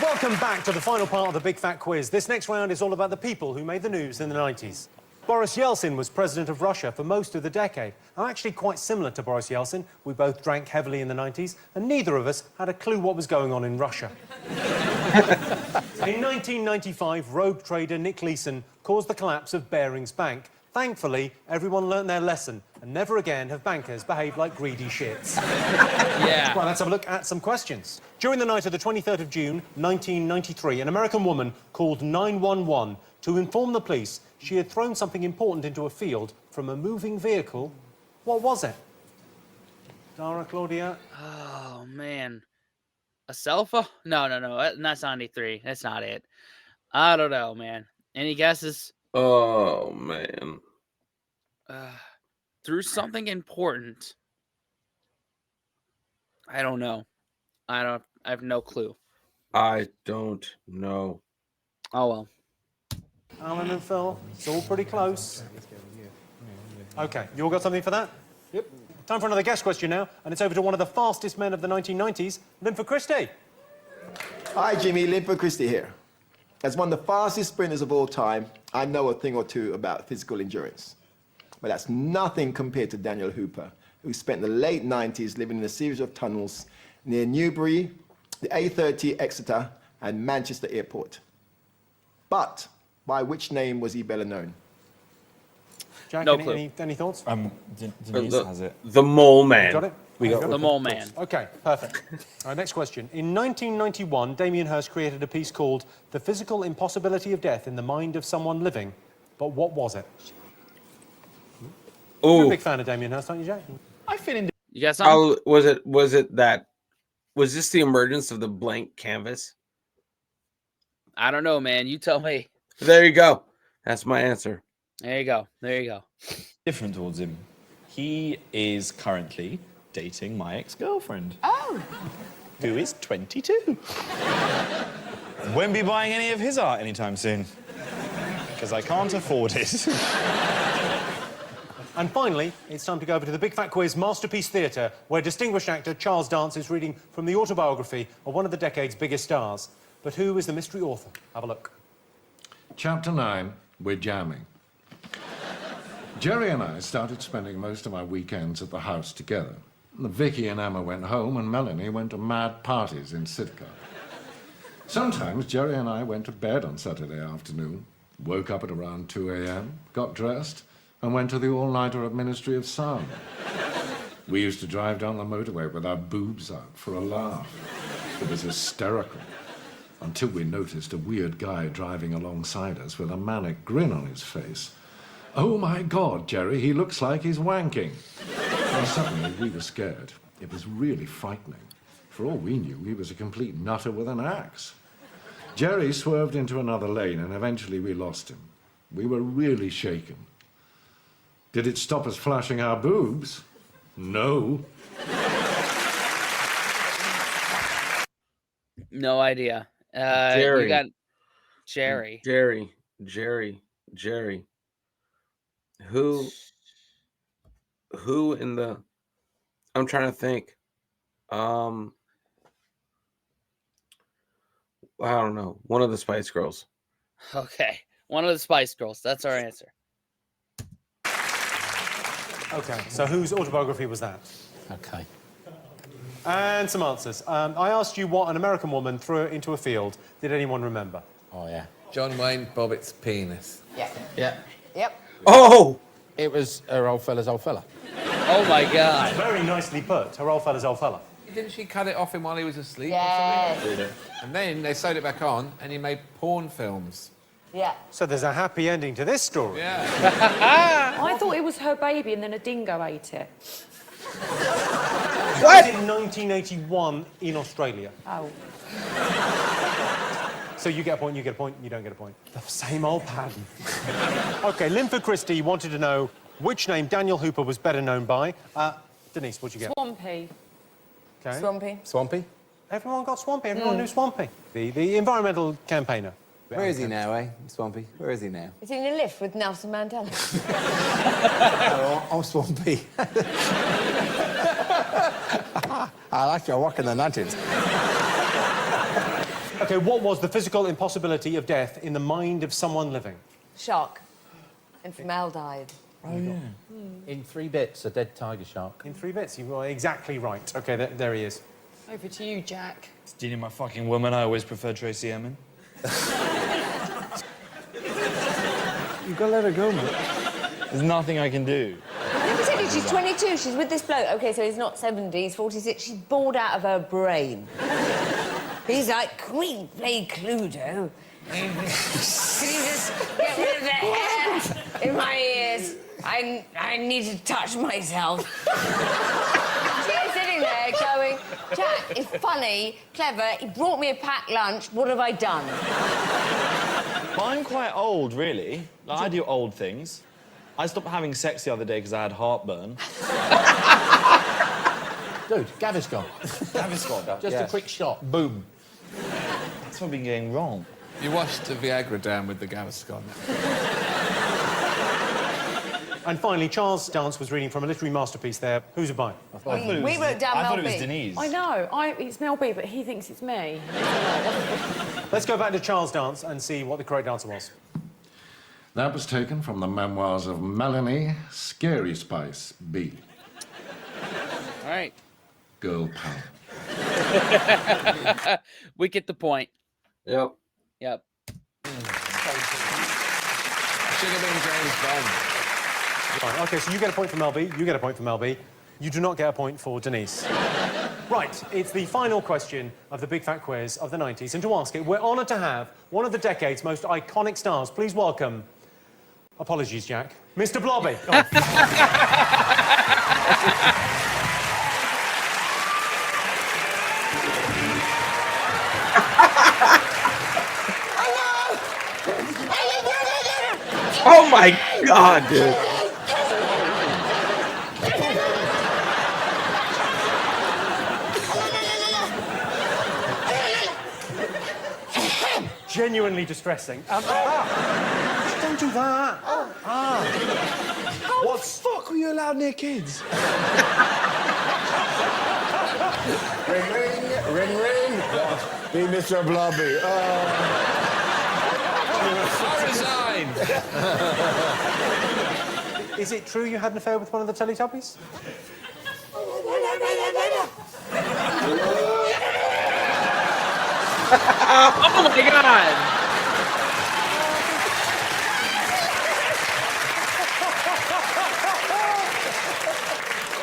Welcome back to the final part of the Big Fat Quiz. This next round is all about the people who made the news in the 90s. Boris Yeltsin was president of Russia for most of the decade. I'm actually quite similar to Boris Yeltsin. We both drank heavily in the 90s, and neither of us had a clue what was going on in Russia. In 1995, rogue trader Nick Leeson caused the collapse of Barings Bank. Thankfully, everyone learned their lesson, and never again have bankers behaved like greedy shits. Yeah. Right, let's have a look at some questions. During the night of the 23rd of June, 1993, an American woman called 911 to inform the police she had thrown something important into a field from a moving vehicle. What was it? Dara, Claudia? Oh, man. A cell phone? No. That's 93. That's not it. I don't know, man. Any guesses? Oh man. Through something important. I don't know. I have no clue. I don't know. Oh, well. Alan and Phil, it's all pretty close. OK, you all got something for that? Yep. Time for another guess question now, and it's over to one of the fastest men of the 1990s, Linford Christie. Hi, Jimmy. Linford Christie here. As one of the fastest sprinters of all time, I know a thing or two about physical endurance. But that's nothing compared to Daniel Hooper, who spent the late 90s living in a series of tunnels near Newbury, the A30 Exeter, and Manchester Airport. But by which name was he better known? Jack, no clue. Any thoughts? Denise has it. The Mole Man. Got it? We got the Mole Man. OK, perfect. All right, next question. In 1991, Damien Hirst created a piece called The Physical Impossibility of Death in the Mind of Someone Living. But what was it? You're a big fan of Damien Hirst, aren't you, Jack? I feel in. You got something? Was it that Was this the emergence of the blank canvas? I don't know, man. You tell me. There you go. That's my answer. There you go. There you go. Different towards him. He is currently dating my ex-girlfriend. Oh. Who is 22. Won't be buying any of his art anytime soon. Because I can't afford it. And finally, it's time to go over to the Big Fat Quiz Masterpiece Theatre, where distinguished actor Charles Dance is reading from the autobiography of one of the decade's biggest stars. But who is the mystery author? Have a look. Chapter 9, we're jamming. Jerry and I started spending most of our weekends at the house together. Vicky and Emma went home and Melanie went to mad parties in Sitka. Sometimes Jerry and I went to bed on Saturday afternoon, woke up at around 2 a.m., got dressed, and went to the all-nighter at Ministry of Sound. We used to drive down the motorway with our boobs out for a laugh. It was hysterical. Until we noticed a weird guy driving alongside us with a manic grin on his face. Oh my God, Jerry, he looks like he's wanking. And suddenly we were scared. It was really frightening. For all we knew, he was a complete nutter with an axe. Jerry swerved into another lane and eventually we lost him. We were really shaken. Did it stop us flashing our boobs? No. No idea. Jerry. You got Jerry. Jerry. Who in the... I'm trying to think. I don't know. One of the Spice Girls. Okay. One of the Spice Girls. That's our answer. OK, so whose autobiography was that? OK. And some answers. I asked you what an American woman threw into a field. Did anyone remember? Oh, yeah. John Wayne Bobbitt's penis. Yeah. Yeah. Yep. Oh! It was her old fella's old fella. Oh, my God. Very nicely put. Her old fella's old fella. Didn't she cut it off him while he was asleep Yes. or something? And then they sewed it back on and he made porn films. Yeah. So there's a happy ending to this story. Yeah. I thought it was her baby and then a dingo ate it. That was in 1981 in Australia. Oh. So you get a point, you get a point, you don't get a point. The same old pattern. OK, Linford Christie wanted to know which name Daniel Hooper was better known by. Denise, what'd you get? Swampy. Okay. Swampy. Swampy? Everyone got Swampy. Everyone knew Swampy. The environmental campaigner. Where is he now, eh, Swampy? Where is he now? Is he in a lift with Nelson Mandela? Oh, I'm Swampy. I like your work in the 90s. OK, what was the physical impossibility of death in the mind of someone living? Shark. And formaldehyde. Oh, yeah. In 3 bits, a dead tiger shark. In 3 bits, you were exactly right. OK, there he is. Over to you, Jack. Dealing my fucking woman, I always prefer Tracy Emin. You've got to let her go, mate. There's nothing I can do. Never said it, she's 22, she's with this bloke. OK, so he's not 70, he's 46. She's bored out of her brain. He's like, can we play Cluedo? Can you just get rid of the hair in my ears? I need to touch myself. She's sitting there going, Jack is funny, clever, he brought me a packed lunch, what have I done? Well, I'm quite old, really. Like, I do old things. I stopped having sex the other day because I had heartburn. Dude, Gaviscon. Gaviscon? Just a quick shot. Boom. That's what I've been getting wrong. You washed the Viagra down with the Gaviscon. And finally, Charles Dance was reading from a literary masterpiece there. Who's it by? We wrote down I Mel thought it was B. Denise. I know. It's Mel B, but he thinks it's me. Let's go back to Charles Dance and see what the correct answer was. That was taken from the memoirs of Melanie Scary Spice B. All right. Girl power. We get the point. Yep. Yep. Should have been James Bond. Right, OK, so you get a point for Mel B, you get a point for Mel B. You do not get a point for Denise. Right, it's the final question of the Big Fat Quiz of the 90s. And to ask it, we're honoured to have one of the decade's most iconic stars. Please welcome... Apologies, Jack. Mr. Blobby. Oh. Oh my God, dude. Genuinely distressing. Don't do that. What the fuck were you allowed near kids? Ring, ring, ring, ring. Be Mr. Blobby. I resign. Is it true you had an affair with one of the Teletubbies? Oh my God!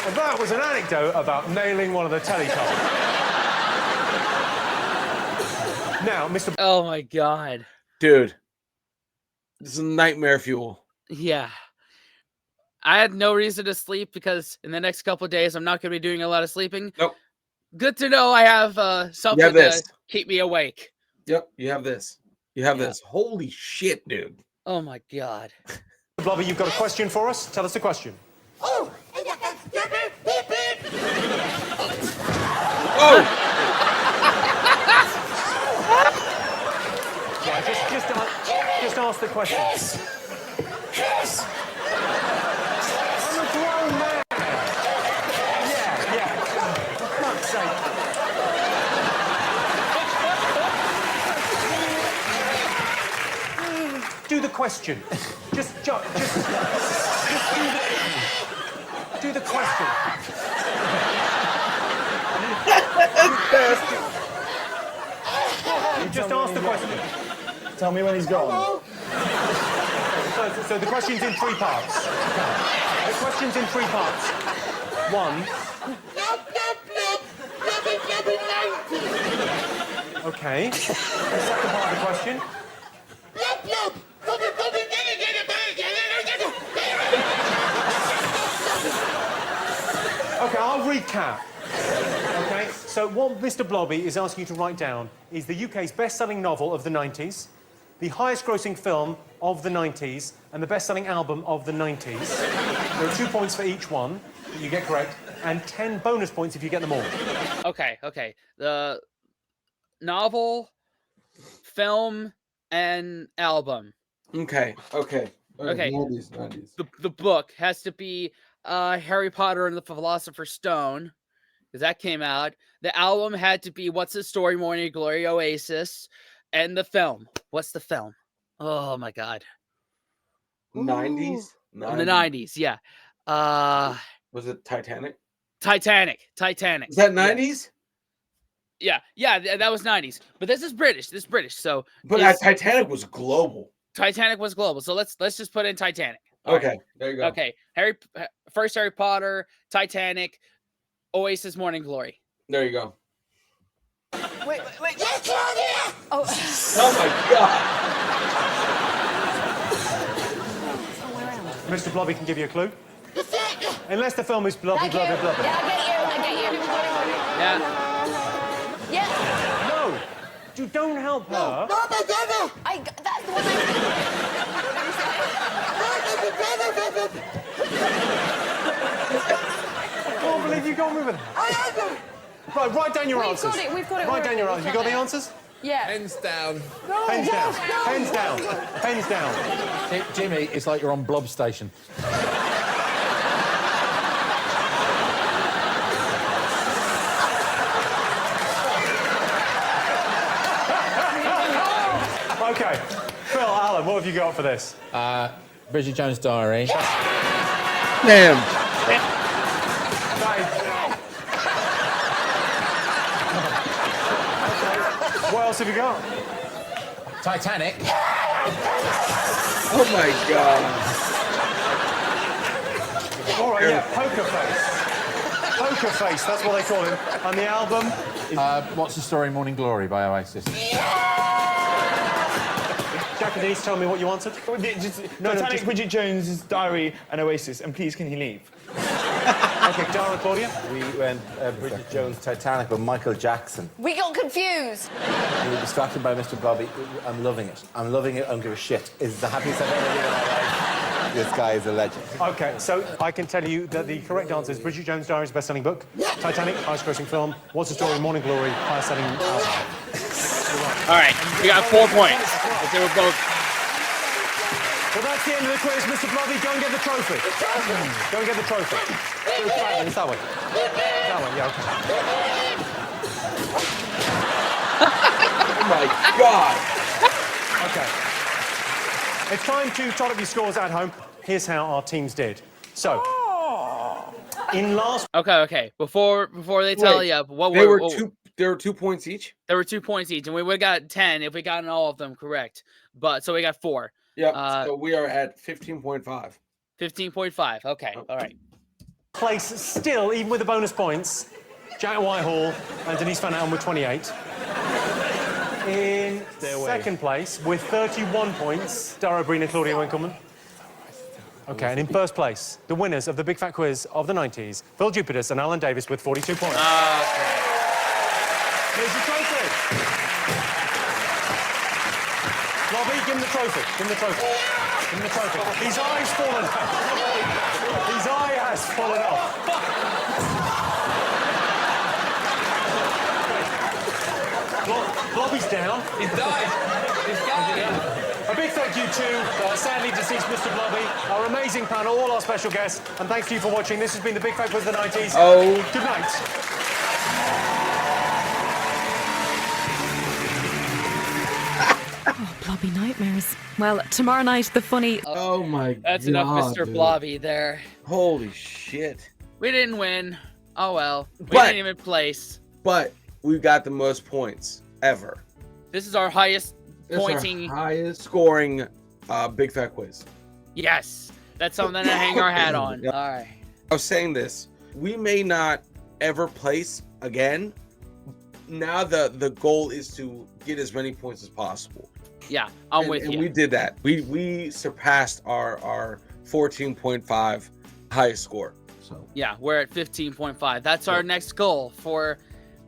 Well, that was an anecdote about nailing one of the Teletubbies. Now, Mr. Oh my God. Dude, this is nightmare fuel. Yeah. I had no reason to sleep because in the next couple of days I'm not going to be doing a lot of sleeping. Nope. Good to know I have something this. to keep me awake. Yep, you have this. You have this. Holy shit, dude. Oh my God. Blobby, you've got a question for us? Tell us the question. Oh! Yeah, just ask the question. Yes. I'm a grown man. Yeah. For fuck's sake. Do the question. Just do the question. Just ask the question. Tell me when he's gone. So the question's in 3 parts. The question's in 3 parts. 1. Okay. The second part of the question. Okay, I'll recap. Okay, so what Mr. Blobby is asking you to write down is the UK's best-selling novel of the 90s, the highest-grossing film of the 90s, and the best-selling album of the 90s. There are 2 points for each one that you get correct, and 10 bonus points if you get them all. Okay. The novel, film, and album. Okay. 90s. The book has to be Harry Potter and the Philosopher's Stone, because that came out. The album had to be What's the Story, Morning Glory, Oasis, and the film. What's the film? Oh my God. 90s? In the 90s, yeah. Was it Titanic? Titanic. Is that 90s? Yeah, that was 90s. But this is British. So, But Titanic was global. Titanic was global. So let's just put in Titanic. Okay, there you go. Okay, first Harry Potter, Titanic, Oasis, Morning Glory. There you go. Wait. Oh my God. Mr. Blobby can give you a clue. Unless the film is Blobby. Yeah, I get you. Yeah. No, don't help her. That's the one I can't believe you got me with that. Right, write down your answers. We've got it. Write down your answers. You got the answers? Yeah. Pens down. Pens down. Pens down. Pens down. Jimmy, it's like you're on Blob Station. Okay. Phil, Alan, what have you got for this? Bridget Jones' Diary. Damn. What else have you got? Titanic. Oh my God. All right, yeah, Poker Face. Poker Face, that's what they call him. And the album is... What's the Story, Morning Glory by Oasis. Jack and Denise, tell me what you answered. Titanic, Bridget Jones' Diary and Oasis, and please can he leave? Okay, Dara, Claudia? We went Bridget Jones' Titanic with Michael Jackson. We got confused. We were distracted by Mr. Blobby. I'm loving it. I'm loving it. I don't give a shit. It's the happiest I've ever been in my life. This guy is a legend. Okay, so I can tell you that the correct answer is Bridget Jones' Diary's best-selling book, Titanic, highest-grossing film, What's the Story, Morning Glory, highest-selling album. All right, we got 4 points. If they were both. Well, that's the end of the quiz. Mr. Blobby, go and get the trophy. Go and get the trophy. It's that way. That way, yeah, Oh my God. okay. It's time to tot up your scores at home. Here's how our teams did. So, in last... Okay. Before they tally up, There were 2 points each? There were 2 points each, and we would have got 10 if we gotten all of them correct. But so we got 4. Yeah, so we are at 15.5. 15.5. Okay, all right. Place still, even with the bonus points, Jack Whitehall and Denise Van Allen with 28. In second place, with 31 points, Dara Breen and Claudia Winkleman. Okay, and in first place, the winners of the Big Fat Quiz of the 90s, Phil Jupitus and Alan Davis with 42 points. Here's your trophy. Robbie, give him the trophy. Give him the trophy. Give him the trophy. His eye's fallen off. His eye has fallen off. Blobby's down. He's died. He's dying. A big thank you to sadly deceased Mr. Blobby, our amazing panel, all our special guests, and thanks to you for watching. This has been the Big Fat Quiz of the 90s. Oh. Good night. Blobby nightmares. Well, tomorrow night, the funny... Oh my God. That's enough, Mr. Blobby there. Holy shit. We didn't win. Oh well. We But- didn't even place. But we got the most points ever. This is our highest This is pointing. our highest scoring Big Fat Quiz. Yes. That's something to hang our hat on. Yep. All right. I was saying this. We may not ever place again. Now the goal is to get as many points as possible. Yeah, I'm and, with and you. we did that. We surpassed our 14.5 highest score. So Yeah, we're at 15.5. That's our next goal for,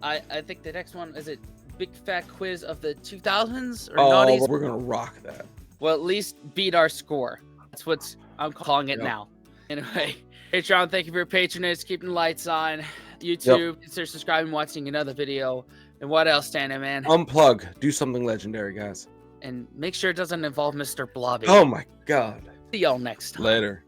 I think the next one, is it Big Fat Quiz of the 2000s or noughties? We're gonna rock that. Well, at least beat our score. That's what I'm calling it now. Anyway, Patreon, thank you for your patronage, keeping the lights on. YouTube, consider subscribing, watching another video. And what else, Santa Man? Unplug. Do something legendary, guys. And make sure it doesn't involve Mr. Blobby. Oh my God. See y'all next time. Later.